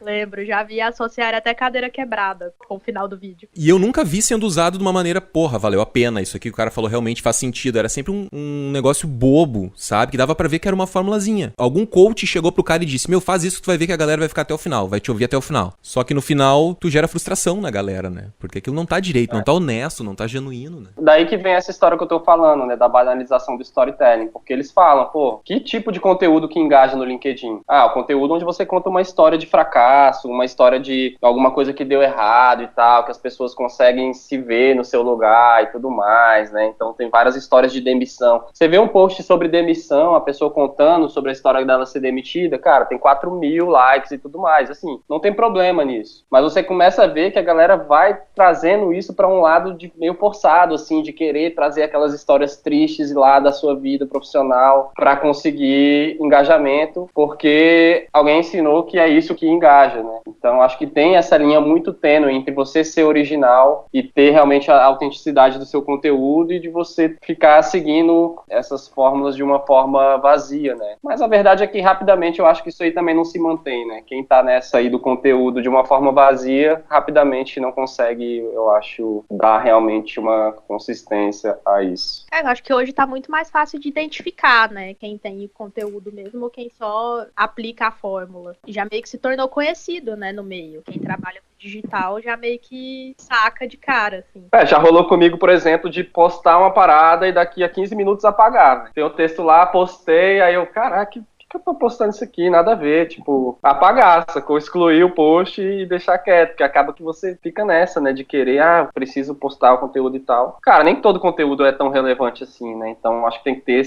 Lembro, já vi associar até cadeira quebrada com o final do vídeo. E eu nunca vi sendo usado de uma maneira, porra, valeu a pena, isso aqui que o cara falou realmente faz sentido. Era sempre um negócio bobo, sabe? Que dava pra ver que era uma formulazinha. Algum coach chegou pro cara e disse, faz isso que tu vai ver que a galera vai ficar até o final, vai te ouvir até o final. Só que no final, tu gera frustração na galera, né? Porque aquilo não tá direito, não tá honesto, não tá genuíno, né? Daí que vem essa história que eu tô falando, né? Da banalização do storytelling. Porque eles falam, que tipo de conteúdo que engaja no LinkedIn? O conteúdo onde você conta uma história de fracasso, uma história de alguma coisa que deu errado e tal, que as pessoas conseguem se ver no seu lugar e tudo mais, né? Então tem várias histórias de demissão. Você vê um post sobre demissão, a pessoa contando sobre a história dela ser demitida, cara, tem 4.000 likes e tudo mais, assim, não tem problema nisso. Mas você começa a ver que a galera vai trazendo isso pra um lado de meio forçado, assim, de querer trazer aquelas histórias tristes lá da sua vida profissional pra conseguir engajamento, porque alguém ensinou que é isso que engaja, né? Então acho que tem essa linha muito tênue entre você ser original e ter realmente a autenticidade do seu conteúdo e de você ficar seguindo essas fórmulas de uma forma vazia, né? Mas a verdade é que rapidamente eu acho que isso aí também não se mantém, né? Quem tá nessa aí do conteúdo de uma forma vazia, rapidamente não consegue, eu acho, dar realmente uma consistência a isso. Eu acho que hoje tá muito mais fácil de identificar, né? Quem tem conteúdo mesmo ou quem só aplica a fórmula. Já meio que se tornou conhecido, né, no meio. Quem trabalha com digital já meio que saca de cara, assim. Já rolou comigo, por exemplo, de postar uma parada e daqui a 15 minutos apagar, né? Tem um texto lá, postei, aí eu, caraca, que eu tô postando isso aqui? Nada a ver, tipo, apagar, sacou? Excluir o post e deixar quieto, porque acaba que você fica nessa, né, de querer, preciso postar o conteúdo e tal. Cara, nem todo conteúdo é tão relevante assim, né, então acho que tem que ter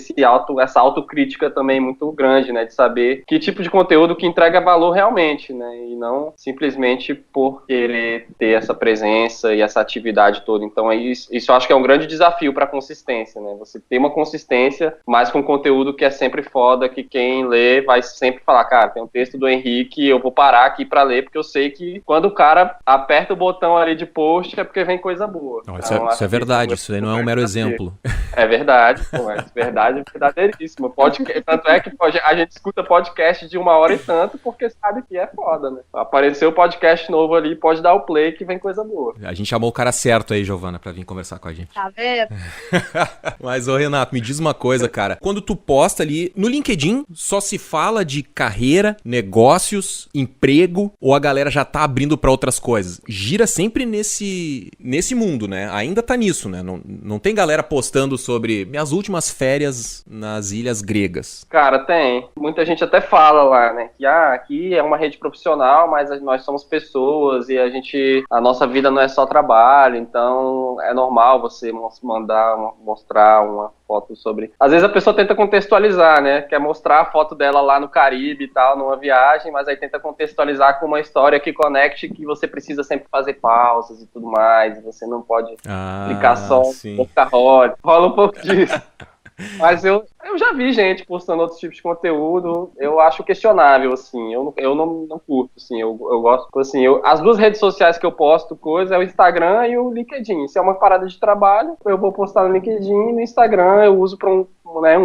essa autocrítica também muito grande, né, de saber que tipo de conteúdo que entrega valor realmente, né, e não simplesmente por querer ter essa presença e essa atividade toda. Então isso eu acho que é um grande desafio pra consistência, né, você ter uma consistência, mas com conteúdo que é sempre foda, que quem ler vai sempre falar, cara, tem um texto do Henrique, eu vou parar aqui pra ler, porque eu sei que quando o cara aperta o botão ali de post é porque vem coisa boa. Não, então, isso é verdade, isso aí não é um mero exemplo. É verdade, verdade verdadeiríssimo. Tanto é que a gente escuta podcast de 1 hora e tanto, porque sabe que é foda, né? Apareceu o podcast novo ali, pode dar o play que vem coisa boa. A gente chamou o cara certo aí, Giovana, pra vir conversar com a gente. Tá vendo? Mas, ô Renato, me diz uma coisa, cara. Quando tu posta ali no LinkedIn, só se fala de carreira, negócios, emprego, ou a galera já tá abrindo pra outras coisas? Gira sempre nesse mundo, né? Ainda tá nisso, né? Não tem galera postando sobre minhas últimas férias nas ilhas gregas. Cara, tem. Muita gente até fala lá, né? Que aqui é uma rede profissional, mas nós somos pessoas e a nossa vida não é só trabalho, então é normal você mostrar uma foto sobre... Às vezes a pessoa tenta contextualizar, né? Quer mostrar a foto dela lá no Caribe e tal, numa viagem, mas aí tenta contextualizar com uma história que conecte, que você precisa sempre fazer pausas e tudo mais, e você não pode clicar só no workaholic. Rola um pouco disso. Mas eu já vi gente postando outros tipos de conteúdo, eu acho questionável, assim, eu não curto, assim, eu gosto, assim, as duas redes sociais que eu posto coisa é o Instagram e o LinkedIn. Se é uma parada de trabalho, eu vou postar no LinkedIn e no Instagram eu uso para um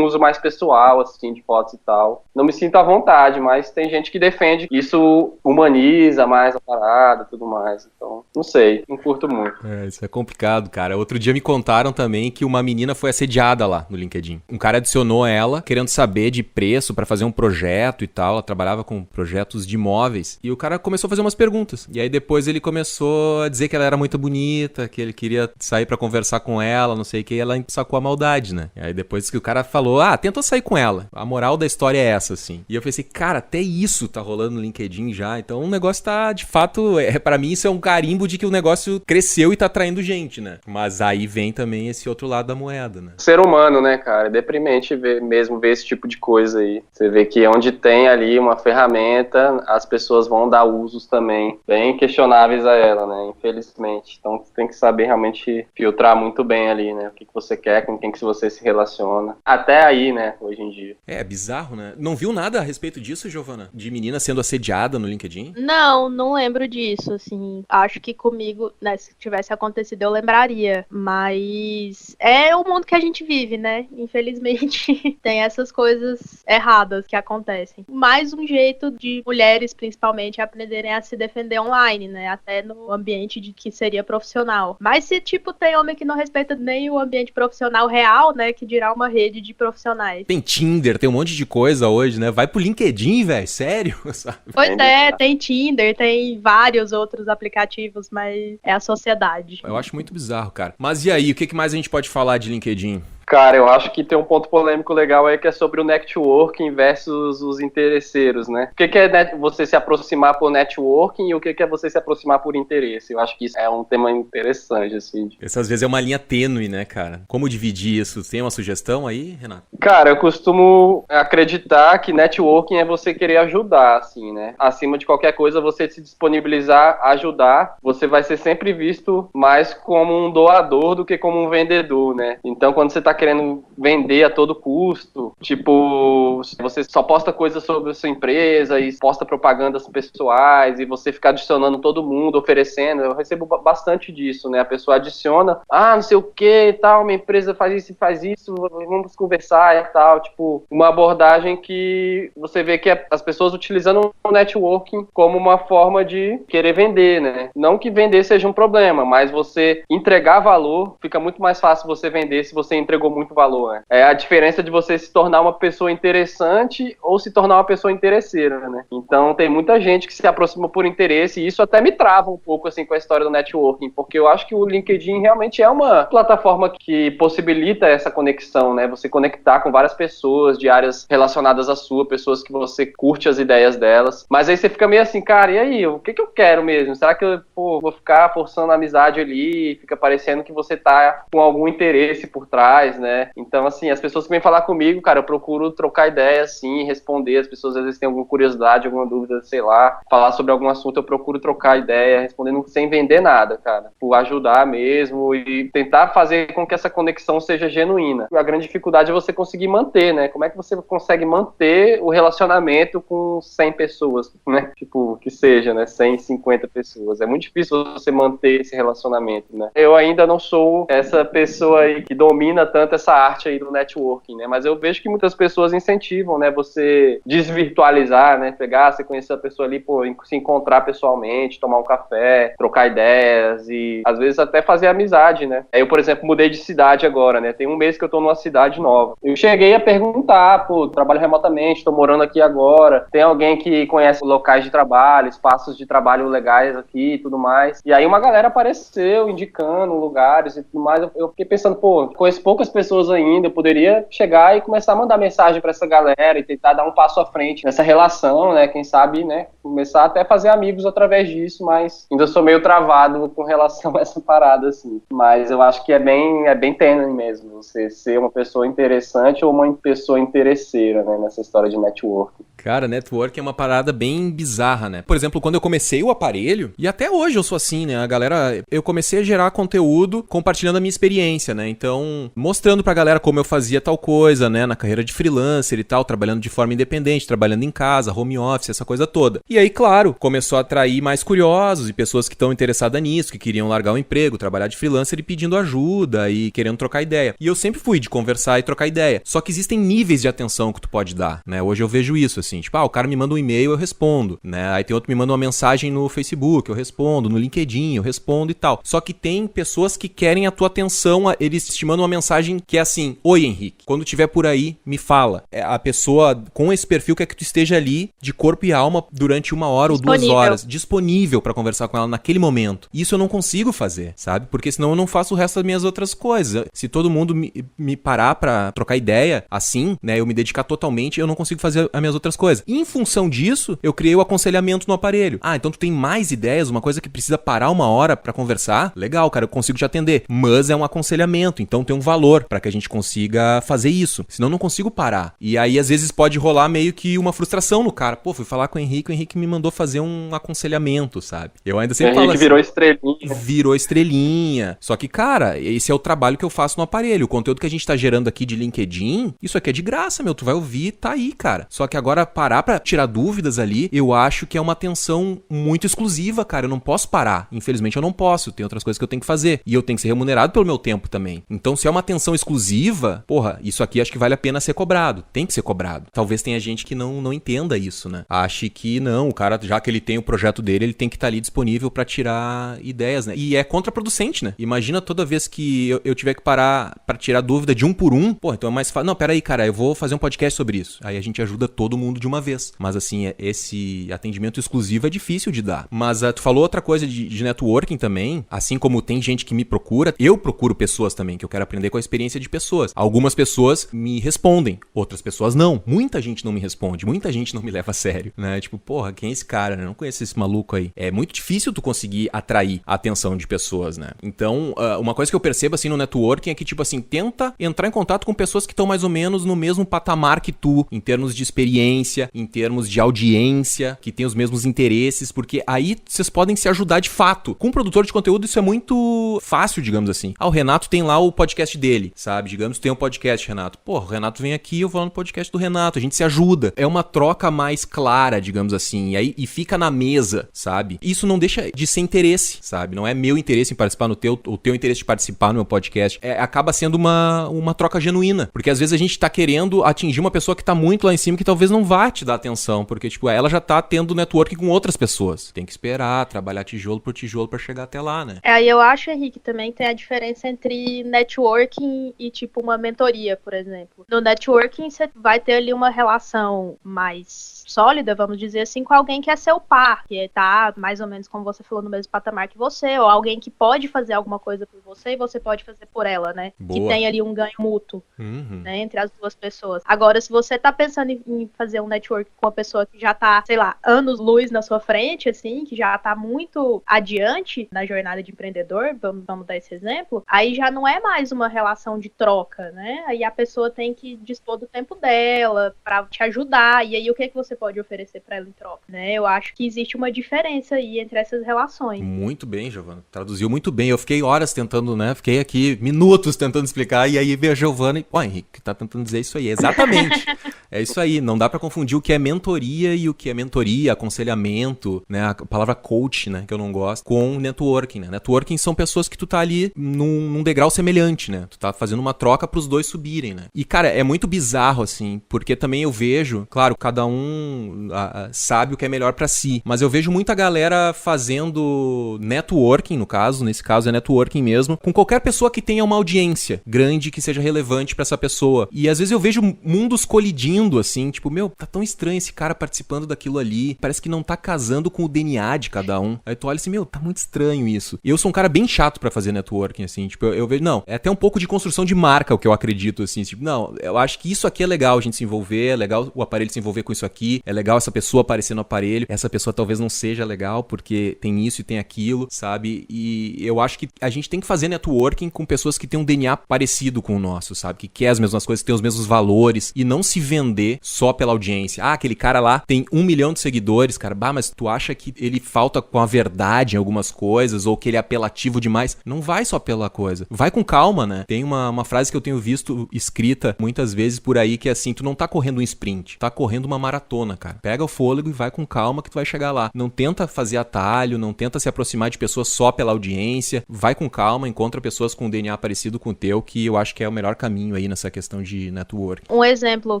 uso mais pessoal, assim, de fotos e tal. Não me sinto à vontade, mas tem gente que defende que isso humaniza mais a parada e tudo mais. Então, não sei, não curto muito. Isso é complicado, cara. Outro dia me contaram também que uma menina foi assediada lá no LinkedIn. Um cara adicionou ela, querendo saber de preço pra fazer um projeto e tal. Ela trabalhava com projetos de imóveis. E o cara começou a fazer umas perguntas. E aí depois ele começou a dizer que ela era muito bonita, que ele queria sair pra conversar com ela, não sei o que. E ela sacou a maldade, né? E aí depois que o cara falou, tenta sair com ela. A moral da história é essa, assim. E eu pensei, cara, até isso tá rolando no LinkedIn já. Então o negócio tá, de fato, pra mim isso é um carimbo de que o negócio cresceu e tá atraindo gente, né? Mas aí vem também esse outro lado da moeda, né? Ser humano, né, cara? É deprimente ver esse tipo de coisa aí. Você vê que onde tem ali uma ferramenta, as pessoas vão dar usos também bem questionáveis a ela, né? Infelizmente. Então você tem que saber realmente filtrar muito bem ali, né? O que você quer, com quem que você se relaciona. Até aí, né, hoje em dia. É bizarro, né? Não viu nada a respeito disso, Giovana? De menina sendo assediada no LinkedIn? Não lembro disso, assim. Acho que comigo, né, se tivesse acontecido, eu lembraria. Mas é o mundo que a gente vive, né? Infelizmente, tem essas coisas erradas que acontecem. Mais um jeito de mulheres, principalmente, aprenderem a se defender online, né? Até no ambiente de que seria profissional. Mas se, tipo, tem homem que não respeita nem o ambiente profissional real, né? Que dirá uma rede de profissionais. Tem Tinder, tem um monte de coisa hoje, né? Vai pro LinkedIn, velho, sério? Sabe? Pois é, tem Tinder, tem vários outros aplicativos, mas é a sociedade. Eu acho muito bizarro, cara. Mas e aí, o que mais a gente pode falar de LinkedIn? Cara, eu acho que tem um ponto polêmico legal aí que é sobre o networking versus os interesseiros, né? O que é você se aproximar por networking e o que é você se aproximar por interesse? Eu acho que isso é um tema interessante, assim. Essas vezes é uma linha tênue, né, cara? Como dividir isso? Tem uma sugestão aí, Renato? Cara, eu costumo acreditar que networking é você querer ajudar, assim, né? Acima de qualquer coisa, você se disponibilizar a ajudar, você vai ser sempre visto mais como um doador do que como um vendedor, né? Então, quando você tá querendo vender a todo custo, tipo, você só posta coisas sobre a sua empresa e posta propagandas pessoais e você fica adicionando todo mundo, oferecendo, eu recebo bastante disso, né? A pessoa adiciona, não sei o que e tal, minha empresa faz isso, vamos conversar e tal, tipo, uma abordagem que você vê que as pessoas utilizando o networking como uma forma de querer vender, né? Não que vender seja um problema, mas você entregar valor, fica muito mais fácil você vender se você entregou muito valor, né? É a diferença de você se tornar uma pessoa interessante ou se tornar uma pessoa interesseira, né? Então tem muita gente que se aproxima por interesse e isso até me trava um pouco assim com a história do networking, porque eu acho que o LinkedIn realmente é uma plataforma que possibilita essa conexão, né? Você conectar com várias pessoas de áreas relacionadas à sua, pessoas que você curte as ideias delas, mas aí você fica meio assim, cara, e aí, o que eu quero mesmo? Será que eu vou ficar forçando a amizade ali, fica parecendo que você tá com algum interesse por trás, né? Então, assim, as pessoas que vêm falar comigo, cara, eu procuro trocar ideia, assim, responder. As pessoas às vezes têm alguma curiosidade, alguma dúvida, sei lá, falar sobre algum assunto, eu procuro trocar ideia, respondendo sem vender nada, cara. Por ajudar mesmo e tentar fazer com que essa conexão seja genuína. A grande dificuldade é você conseguir manter, né? Como é que você consegue manter o relacionamento com 100 pessoas, né? Tipo, que seja, né? 150 pessoas. É muito difícil você manter esse relacionamento, né? Eu ainda não sou essa pessoa aí que domina tanto tanto essa arte aí do networking, né? Mas eu vejo que muitas pessoas incentivam, né? Você desvirtualizar, né? Pegar, você conhecer a pessoa ali, pô, se encontrar pessoalmente, tomar um café, trocar ideias e às vezes até fazer amizade, né? Eu, por exemplo, mudei de cidade agora, né? Tem um mês que eu tô numa cidade nova. Eu cheguei a perguntar, pô, trabalho remotamente, tô morando aqui agora, tem alguém que conhece locais de trabalho, espaços de trabalho legais aqui e tudo mais. E aí uma galera apareceu indicando lugares e tudo mais. Eu fiquei pensando, pô, conheço poucas pessoas ainda, eu poderia chegar e começar a mandar mensagem pra essa galera e tentar dar um passo à frente nessa relação, né? Quem sabe, né? Começar até a fazer amigos através disso, mas ainda sou meio travado com relação a essa parada, assim. Mas eu acho que é bem tênue mesmo, você ser uma pessoa interessante ou uma pessoa interesseira, né? Nessa história de networking. Cara, network é uma parada bem bizarra, né? Por exemplo, quando eu comecei o aparelho, e até hoje eu sou assim, né? A galera, eu comecei a gerar conteúdo compartilhando a minha experiência, né? Então, mostrando pra galera como eu fazia tal coisa, né? Na carreira de freelancer e tal, trabalhando de forma independente, trabalhando em casa, home office, essa coisa toda. E aí, claro, começou a atrair mais curiosos e pessoas que estão interessadas nisso, que queriam largar o emprego, trabalhar de freelancer e pedindo ajuda e querendo trocar ideia. E eu sempre fui de conversar e trocar ideia. Só que existem níveis de atenção que tu pode dar, né? Hoje eu vejo isso, assim, tipo, o cara me manda um e-mail, eu respondo, né? Aí tem outro que me manda uma mensagem no Facebook, eu respondo, no LinkedIn, eu respondo e tal. Só que tem pessoas que querem a tua atenção, eles te mandam uma mensagem que é assim: oi, Henrique, quando tiver por aí, me fala. A pessoa com esse perfil quer que tu esteja ali de corpo e alma durante 1 hora ou 2 horas, disponível pra conversar com ela naquele momento. Isso eu não consigo fazer, sabe? Porque senão eu não faço o resto das minhas outras coisas. Se todo mundo me parar pra trocar ideia assim, né, eu me dedicar totalmente, eu não consigo fazer as minhas outras coisas. E em função disso, eu criei o aconselhamento no aparelho. Então tu tem mais ideias, uma coisa que precisa parar 1 hora pra conversar? Legal, cara, eu consigo te atender. Mas é um aconselhamento, então tem um valor pra que a gente consiga fazer isso. Senão eu não consigo parar. E aí, às vezes, pode rolar meio que uma frustração no cara. Pô, fui falar com o Henrique me mandou fazer um aconselhamento, sabe? Eu ainda sempre falo assim. Virou estrelinha. Virou estrelinha. Só que, cara, esse é o trabalho que eu faço no aparelho. O conteúdo que a gente tá gerando aqui de LinkedIn, isso aqui é de graça, meu. Tu vai ouvir, tá aí, cara. Só que agora, parar pra tirar dúvidas ali, eu acho que é uma atenção muito exclusiva, cara. Eu não posso parar. Infelizmente, eu não posso. Tem outras coisas que eu tenho que fazer. E eu tenho que ser remunerado pelo meu tempo também. Então, se é uma atenção exclusiva, porra, isso aqui acho que vale a pena ser cobrado. Tem que ser cobrado. Talvez tenha gente que não entenda isso, né? Ache que não, o cara, já que ele tem o projeto dele, ele tem que estar ali disponível pra tirar ideias, né? E é contraproducente, né? Imagina toda vez que eu tiver que parar pra tirar dúvida de um por um, pô, então é mais fácil. Não, peraí, cara, eu vou fazer um podcast sobre isso. Aí a gente ajuda todo mundo de uma vez. Mas assim, esse atendimento exclusivo é difícil de dar. Mas tu falou outra coisa de networking também, assim como tem gente que me procura, eu procuro pessoas também, que eu quero aprender com a experiência de pessoas. Algumas pessoas me respondem, outras pessoas não. Muita gente não me responde, muita gente não me leva a sério, né? Tipo, porra, quem é esse cara, né? Eu não conheço esse maluco aí. É muito difícil tu conseguir atrair a atenção de pessoas, né? Então, uma coisa que eu percebo, assim, no networking é que, tipo assim, tenta entrar em contato com pessoas que estão mais ou menos no mesmo patamar que tu, em termos de experiência, em termos de audiência, que tem os mesmos interesses, porque aí vocês podem se ajudar de fato. Com um produtor de conteúdo isso é muito fácil, digamos assim. O Renato tem lá o podcast dele, sabe? Digamos, tem um podcast, Renato. Pô, o Renato vem aqui, eu vou lá no podcast do Renato, a gente se ajuda. É uma troca mais clara, digamos assim, e fica na mesa, sabe? Isso não deixa de ser interesse, sabe? Não é meu interesse em participar no teu, o teu interesse de participar no meu podcast. Acaba sendo uma troca genuína, porque às vezes a gente tá querendo atingir uma pessoa que tá muito lá em cima, que talvez não vá te dar atenção, porque, tipo, ela já tá tendo networking com outras pessoas. Tem que esperar, trabalhar tijolo por tijolo pra chegar até lá, né? Aí eu acho, Henrique, também tem a diferença entre networking e, tipo, uma mentoria, por exemplo. No networking, você vai ter ali uma relação mais sólida, vamos dizer assim, com alguém que é seu par, que tá mais ou menos, como você falou, no mesmo patamar que você, ou alguém que pode fazer alguma coisa por você e você pode fazer por ela, né? Boa. Que tem ali um ganho mútuo, né, entre as duas pessoas. Agora, se você tá pensando em fazer um network com uma pessoa que já tá, sei lá, anos-luz na sua frente, assim, que já tá muito adiante na jornada de empreendedor, vamos dar esse exemplo, aí já não é mais uma relação de troca, né? Aí a pessoa tem que dispor do tempo dela pra te ajudar, e aí o que você pode oferecer pra ela em troca, né? Eu acho que existe uma diferença aí entre essas relações. Muito bem, Giovana. Traduziu muito bem. Eu fiquei horas tentando, né? Fiquei aqui minutos tentando explicar, e aí veio a Giovana e, Henrique, tá tentando dizer isso aí. Exatamente. É isso aí, não dá pra confundir o que é mentoria e o que é mentoria, aconselhamento, né? A palavra coach, né, que eu não gosto, com networking, né? Networking são pessoas que tu tá ali num degrau semelhante, né? Tu tá fazendo uma troca pros dois subirem, né? E, cara, é muito bizarro, assim, porque também eu vejo, claro, cada um sabe o que é melhor pra si, mas eu vejo muita galera fazendo networking, no caso, nesse caso é networking mesmo, com qualquer pessoa que tenha uma audiência grande que seja relevante pra essa pessoa. E às vezes eu vejo mundos colidindo, assim, tipo, meu, tá tão estranho esse cara participando daquilo ali, parece que não tá casando com o DNA de cada um. Aí tu olha assim, meu, tá muito estranho isso. E eu sou um cara bem chato pra fazer networking, assim, tipo, eu vejo, não, é até um pouco de construção de marca o que eu acredito, assim, tipo, não, eu acho que isso aqui é legal a gente se envolver, é legal o aparelho se envolver com isso aqui, é legal essa pessoa aparecer no aparelho, essa pessoa talvez não seja legal porque tem isso e tem aquilo, sabe? E eu acho que a gente tem que fazer networking com pessoas que têm um DNA parecido com o nosso, sabe? Que quer as mesmas coisas, que tem os mesmos valores e não se vender só pela audiência. Ah, aquele cara lá tem 1 milhão de seguidores, cara, bah, mas tu acha que ele falta com a verdade em algumas coisas ou que ele é apelativo demais? Não vai só pela coisa. Vai com calma, né? Tem uma frase que eu tenho visto escrita muitas vezes por aí que é assim, tu não tá correndo um sprint, tá correndo uma maratona, cara. Pega o fôlego e vai com calma que tu vai chegar lá. Não tenta fazer atalho, não tenta se aproximar de pessoas só pela audiência. Vai com calma, encontra pessoas com um DNA parecido com o teu, que eu acho que é o melhor caminho aí nessa questão de network. Um exemplo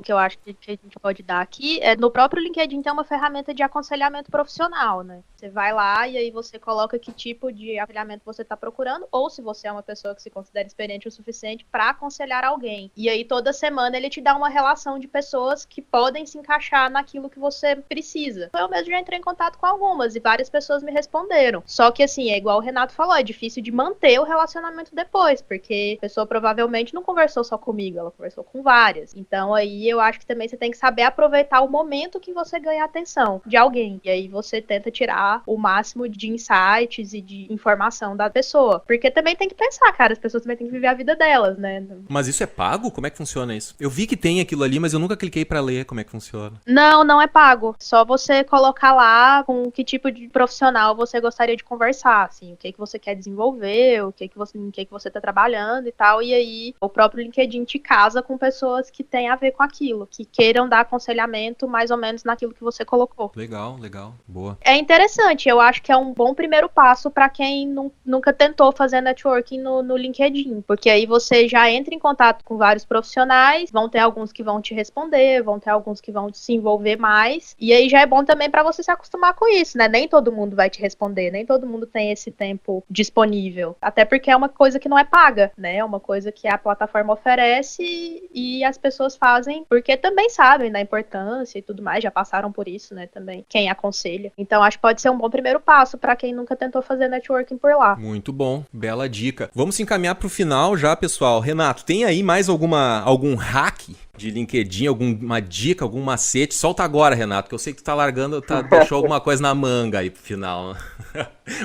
que eu acho que a gente pode dar aqui é no próprio LinkedIn tem uma ferramenta de aconselhamento profissional, né? Você vai lá e aí você coloca que tipo de aconselhamento você está procurando, ou se você é uma pessoa que se considera experiente o suficiente para aconselhar alguém. E aí toda semana ele te dá uma relação de pessoas que podem se encaixar naquilo que você precisa. Eu mesmo já entrei em contato com algumas e várias pessoas me responderam. Só que assim, é igual o Renato falou, é difícil de manter o relacionamento depois, porque a pessoa provavelmente não conversou só comigo, ela conversou com várias. Então aí eu acho que também você tem que saber aproveitar o momento que você ganha a atenção de alguém. E aí você tenta tirar o máximo de insights e de informação da pessoa. Porque também tem que pensar, cara, as pessoas também têm que viver a vida delas, né? Mas isso é pago? Como é que funciona isso? Eu vi que tem aquilo ali, mas eu nunca cliquei pra ler como é que funciona. Não é pago. Só você colocar lá com que tipo de profissional você gostaria de conversar, assim, o que você quer desenvolver, em que você tá trabalhando e tal, e aí o próprio LinkedIn te casa com pessoas que têm a ver com aquilo, que queiram dar aconselhamento mais ou menos naquilo que você colocou. Legal, boa. É interessante, eu acho que é um bom primeiro passo para quem nunca tentou fazer networking no LinkedIn, porque aí você já entra em contato com vários profissionais, vão ter alguns que vão te responder, vão ter alguns que vão se envolver mais, e aí já é bom também para você se acostumar com isso, né? Nem todo mundo vai te responder, nem todo mundo tem esse tempo disponível, até porque é uma coisa que não é paga, né? É uma coisa que a plataforma oferece e as pessoas fazem porque também sabem da importância e tudo mais, já passaram por isso, né, também, quem aconselha. Então acho que pode ser um bom primeiro passo para quem nunca tentou fazer networking por lá. Muito bom, bela dica. Vamos se encaminhar pro final já, pessoal. Renato, tem aí mais algum hack de LinkedIn, alguma dica, algum macete? Solta agora, Renato, que eu sei que tu tá largando, deixou alguma coisa na manga aí pro final.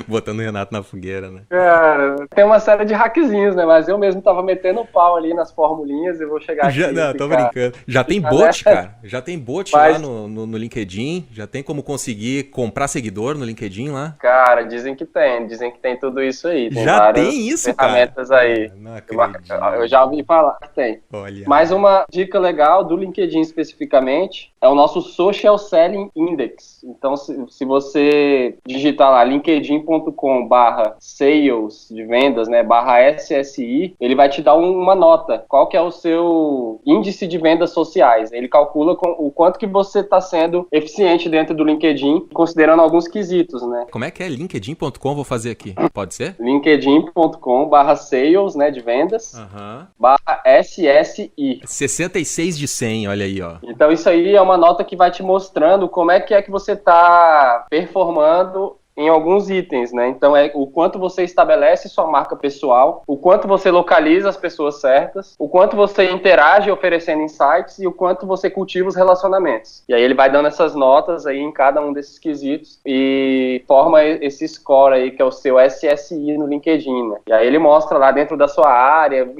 Botando o Renato na fogueira, né? Cara, tem uma série de hackzinhos, né? Mas eu mesmo tava metendo o pau ali nas formulinhas e vou chegar aqui. Não, tô brincando. Já tem bot, cara? Já tem bot lá no LinkedIn? Já tem como conseguir comprar seguidor no LinkedIn lá? Cara, dizem que tem tudo isso aí. Tem já tem isso, ferramentas cara? Aí. Não acredito. Eu já ouvi falar que tem. Olha. Mais uma dica legal do LinkedIn especificamente é o nosso Social Selling Index. Então, se você digitar lá linkedin.com/sales de vendas, né, /SSI, ele vai te dar uma nota. Qual que é o seu índice de vendas sociais? Ele calcula o quanto que você está sendo eficiente dentro do LinkedIn, considerando alguns quesitos, né? Como é que é? linkedin.com, vou fazer aqui. Pode ser? linkedin.com/sales, né, de vendas, /SSI. 66 de 100, olha aí, ó. Então isso aí é uma nota que vai te mostrando como é que você está performando em alguns itens, né? Então é o quanto você estabelece sua marca pessoal, o quanto você localiza as pessoas certas, o quanto você interage oferecendo insights e o quanto você cultiva os relacionamentos. E aí ele vai dando essas notas aí em cada um desses quesitos e forma esse score aí que é o seu SSI no LinkedIn, né? E aí ele mostra lá dentro da sua área,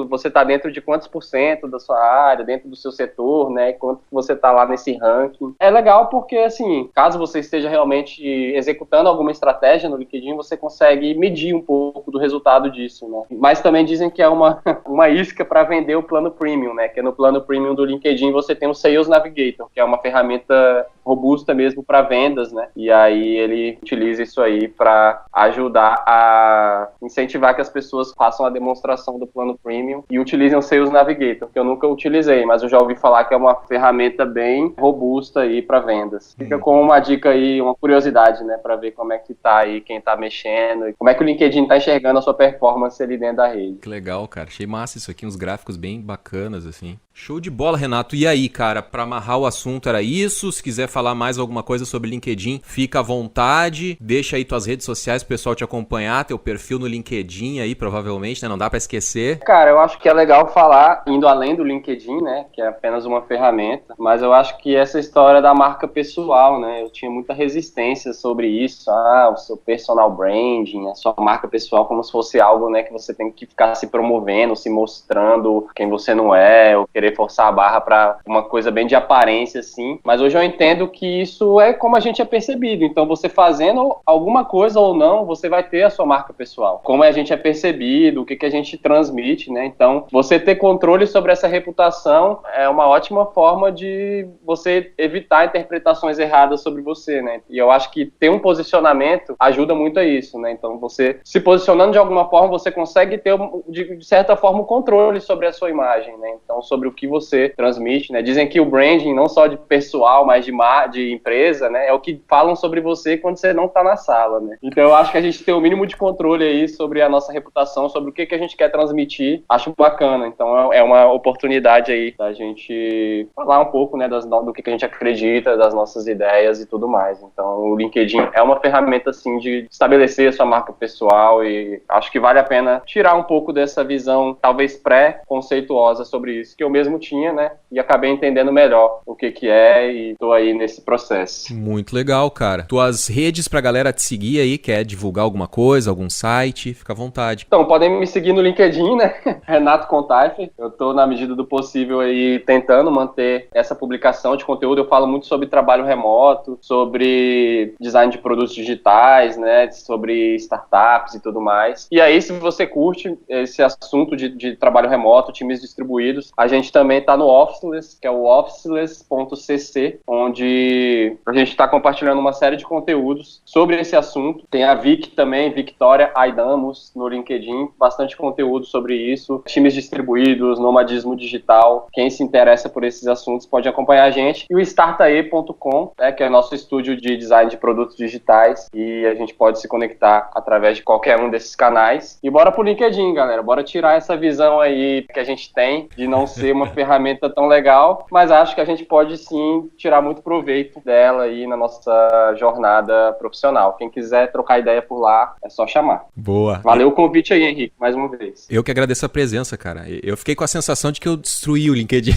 você está dentro de quantos % da sua área, dentro do seu setor, né? Quanto você está lá nesse ranking. É legal porque, assim, caso você esteja realmente executando executando alguma estratégia no LinkedIn, você consegue medir um pouco do resultado disso, né? Mas também dizem que é uma isca para vender o plano premium, né? Que no plano premium do LinkedIn você tem o Sales Navigator, que é uma ferramenta robusta mesmo para vendas, né? E aí ele utiliza isso aí para ajudar a incentivar que as pessoas façam a demonstração do plano premium e utilizem o Sales Navigator, que eu nunca utilizei, mas eu já ouvi falar que é uma ferramenta bem robusta aí para vendas. Fica com uma dica aí, uma curiosidade, né, para ver como é que tá aí quem tá mexendo e como é que o LinkedIn tá enxergando a sua performance ali dentro da rede. Que legal, cara. Achei massa isso aqui, uns gráficos bem bacanas, assim. Show de bola, Renato. E aí, cara, para amarrar o assunto era isso. Se quiser falar mais alguma coisa sobre LinkedIn, fica à vontade. Deixa aí tuas redes sociais pro pessoal te acompanhar, teu perfil no LinkedIn aí, provavelmente, né? Não dá para esquecer. Cara, eu acho que é legal falar, indo além do LinkedIn, né, que é apenas uma ferramenta, mas eu acho que essa história da marca pessoal, né, eu tinha muita resistência sobre isso, o seu personal branding, a sua marca pessoal como se fosse algo, né, que você tem que ficar se promovendo, se mostrando quem você não é, ou querer forçar a barra para uma coisa bem de aparência, assim, mas hoje eu entendo que isso é como a gente é percebido, então você fazendo alguma coisa ou não, você vai ter a sua marca pessoal, como a gente é percebido, o que a gente transmite, né, então você ter controle sobre essa reputação é uma ótima forma de você evitar interpretações erradas sobre você, né, e eu acho que ter um posicionamento ajuda muito a isso, né, então você se posicionando de alguma forma, você consegue ter, de certa forma, um controle sobre a sua imagem, né, então sobre o que você transmite, né, dizem que o branding, não só de pessoal, mas de empresa, né, é o que falam sobre você quando você não tá na sala, né, então eu acho que a gente tem o mínimo de controle aí sobre a nossa reputação, sobre o que a gente quer transmitir, acho bacana, então é uma oportunidade aí da gente falar um pouco, né, do que a gente acredita, das nossas ideias e tudo mais, então o LinkedIn é uma ferramenta, assim, de estabelecer a sua marca pessoal e acho que vale a pena tirar um pouco dessa visão, talvez pré-conceituosa sobre isso, que eu mesmo tinha, né, e acabei entendendo melhor o que é e tô aí nesse processo. Muito legal, cara. Tuas redes pra galera te seguir aí, quer divulgar alguma coisa, algum site, fica à vontade. Então, podem me seguir no LinkedIn, né, Renato Contaife, eu tô na medida do possível aí tentando manter essa publicação de conteúdo, eu falo muito sobre trabalho remoto, sobre design de produtos digitais, né, sobre startups e tudo mais. E aí, se você curte esse assunto de trabalho remoto, times distribuídos, a gente também está no Officeless, que é o officeless.cc, onde a gente está compartilhando uma série de conteúdos sobre esse assunto. Tem a Vic também, Victoria Aidamus, no LinkedIn, bastante conteúdo sobre isso. Times distribuídos, nomadismo digital. Quem se interessa por esses assuntos pode acompanhar a gente. E o startae.com, né, que é nosso estúdio de design de produtos digitais. E a gente pode se conectar através de qualquer um desses canais. E bora pro LinkedIn, galera. Bora tirar essa visão aí que a gente tem de não ser uma ferramenta tão legal, mas acho que a gente pode sim tirar muito proveito dela aí na nossa jornada profissional. Quem quiser trocar ideia por lá, é só chamar. Boa. Valeu o convite aí, Henrique, mais uma vez. Eu que agradeço a presença, cara. Eu fiquei com a sensação de que eu destruí o LinkedIn.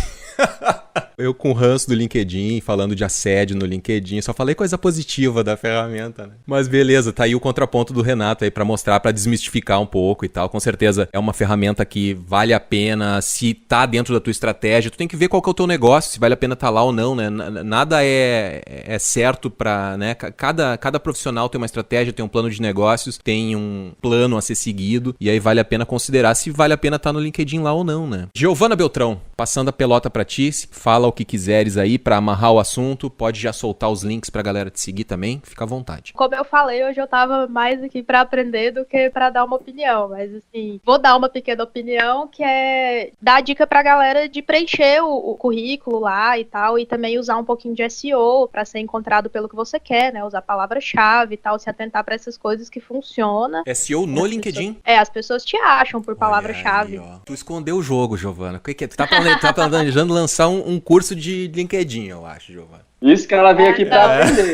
Eu com o ranço do LinkedIn, falando de assédio no LinkedIn, só falei coisa positiva da ferramenta, né? Mas beleza, tá aí o contraponto do Renato aí pra mostrar, pra desmistificar um pouco e tal. Com certeza é uma ferramenta que vale a pena, se tá dentro da tua estratégia, tu tem que ver qual que é o teu negócio, se vale a pena tá lá ou não, né? Nada é certo pra, né? Cada profissional tem uma estratégia, tem um plano de negócios, tem um plano a ser seguido, e aí vale a pena considerar se vale a pena tá no LinkedIn lá ou não, né? Giovana Beltrão, passando a pelota pra ti, fala o que quiseres aí pra amarrar o assunto, pode já soltar os links pra galera te seguir também, fica à vontade. Como eu falei, hoje eu tava mais aqui pra aprender do que pra dar uma opinião, mas assim, vou dar uma pequena opinião que é dar dica pra galera de preencher o currículo lá e tal, e também usar um pouquinho de SEO pra ser encontrado pelo que você quer, né, usar palavra-chave e tal, se atentar pra essas coisas que funcionam. SEO no LinkedIn? As pessoas te acham por palavra-chave. Tu escondeu o jogo, Giovana. O que é? Tu tá planejando lançar um curso de LinkedIn, eu acho, Giovana. Isso que ela veio aqui pra aprender.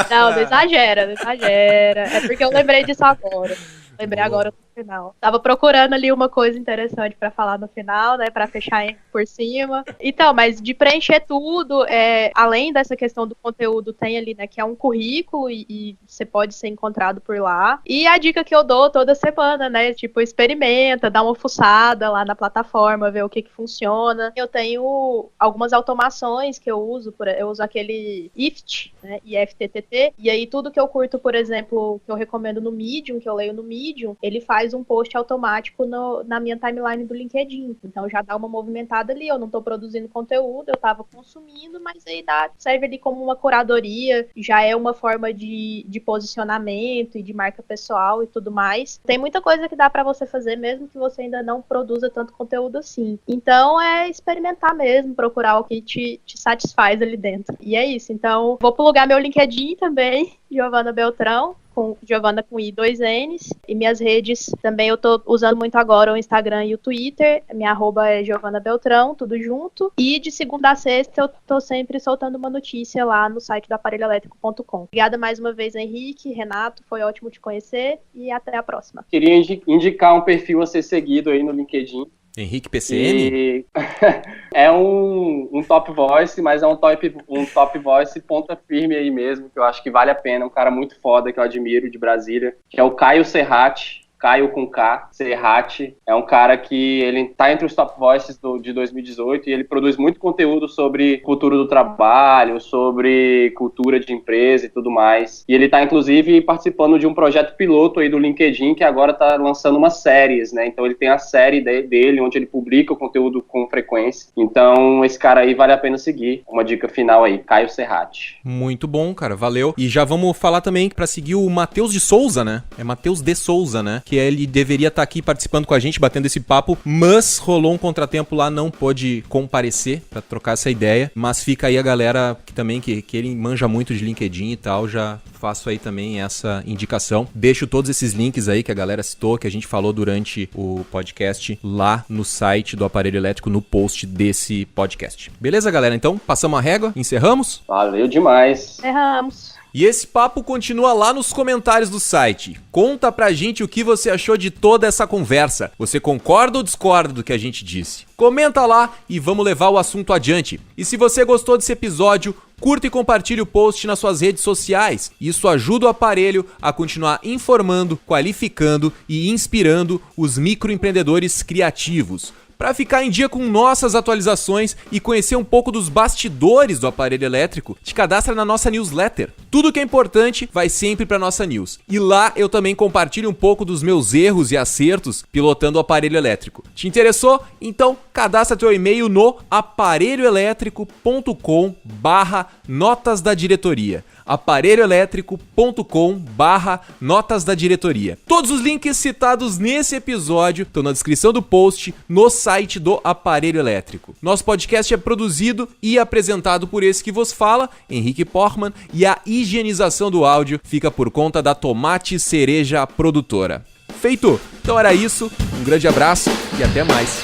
Não exagera, não exagera. É porque eu lembrei disso agora. Lembrei agora no final. Tava procurando ali uma coisa interessante pra falar no final, né? Pra fechar por cima. Então, mas de preencher tudo, além dessa questão do conteúdo, tem ali, né? Que é um currículo e você pode ser encontrado por lá. E a dica que eu dou toda semana, né? Tipo, experimenta, dá uma fuçada lá na plataforma, ver o que funciona. Eu tenho algumas automações que eu uso. Eu uso aquele de IFT, né, IFTTT, e aí tudo que eu curto, por exemplo, que eu recomendo no Medium, que eu leio no Medium, ele faz um post automático na minha timeline do LinkedIn. Então já dá uma movimentada ali, eu não tô produzindo conteúdo, eu tava consumindo, mas aí serve ali como uma curadoria, já é uma forma de posicionamento e de marca pessoal e tudo mais. Tem muita coisa que dá pra você fazer, mesmo que você ainda não produza tanto conteúdo assim. Então é experimentar mesmo, procurar o que te satisfaz ali dentro. E é isso. Então vou plugar meu LinkedIn também, Giovana Beltrão, com Giovana com I, 2 N's. E minhas redes também eu tô usando muito agora o Instagram e o Twitter. Minha arroba é Giovana Beltrão, tudo junto. E de segunda a sexta eu tô sempre soltando uma notícia lá no site do aparelhoelétrico.com. Obrigada mais uma vez, Henrique, Renato, foi ótimo te conhecer e até a próxima. Queria indicar um perfil a ser seguido aí no LinkedIn. Henrique PCM? É um top voice, mas é um top voice ponta firme aí mesmo, que eu acho que vale a pena. Um cara muito foda que eu admiro de Brasília, que é o Caio Serrati. Caio com K, Serrati, é um cara que ele tá entre os top voices de 2018 e ele produz muito conteúdo sobre cultura do trabalho, sobre cultura de empresa e tudo mais. E ele tá, inclusive, participando de um projeto piloto aí do LinkedIn que agora tá lançando umas séries, né? Então ele tem a série dele, onde ele publica o conteúdo com frequência. Então esse cara aí vale a pena seguir. Uma dica final aí, Caio Serrati. Muito bom, cara, valeu. E já vamos falar também pra seguir o Matheus de Souza, né? É Matheus de Souza, né? Que ele deveria estar aqui participando com a gente, batendo esse papo, mas rolou um contratempo lá, não pôde comparecer pra trocar essa ideia, mas fica aí a galera que também, que ele manja muito de LinkedIn e tal, já faço aí também essa indicação. Deixo todos esses links aí que a galera citou, que a gente falou durante o podcast, lá no site do Aparelho Elétrico, no post desse podcast. Beleza, galera? Então, passamos a régua, encerramos? Valeu demais. Erramos. E esse papo continua lá nos comentários do site. Conta pra gente o que você achou de toda essa conversa. Você concorda ou discorda do que a gente disse? Comenta lá e vamos levar o assunto adiante. E se você gostou desse episódio, curta e compartilhe o post nas suas redes sociais. Isso ajuda o aparelho a continuar informando, qualificando e inspirando os microempreendedores criativos. Para ficar em dia com nossas atualizações e conhecer um pouco dos bastidores do aparelho elétrico, te cadastra na nossa newsletter. Tudo que é importante vai sempre para nossa news. E lá eu também compartilho um pouco dos meus erros e acertos pilotando o aparelho elétrico. Te interessou? Então cadastra teu e-mail no aparelhoelétrico.com/notas da diretoria. aparelhoelétrico.com/notas da diretoria. Todos os links citados nesse episódio estão na descrição do post no site do Aparelho Elétrico. Nosso podcast é produzido e apresentado por esse que vos fala, Henrique Portman, e a higienização do áudio fica por conta da Tomate Cereja Produtora. Feito! Então era isso, um grande abraço e até mais.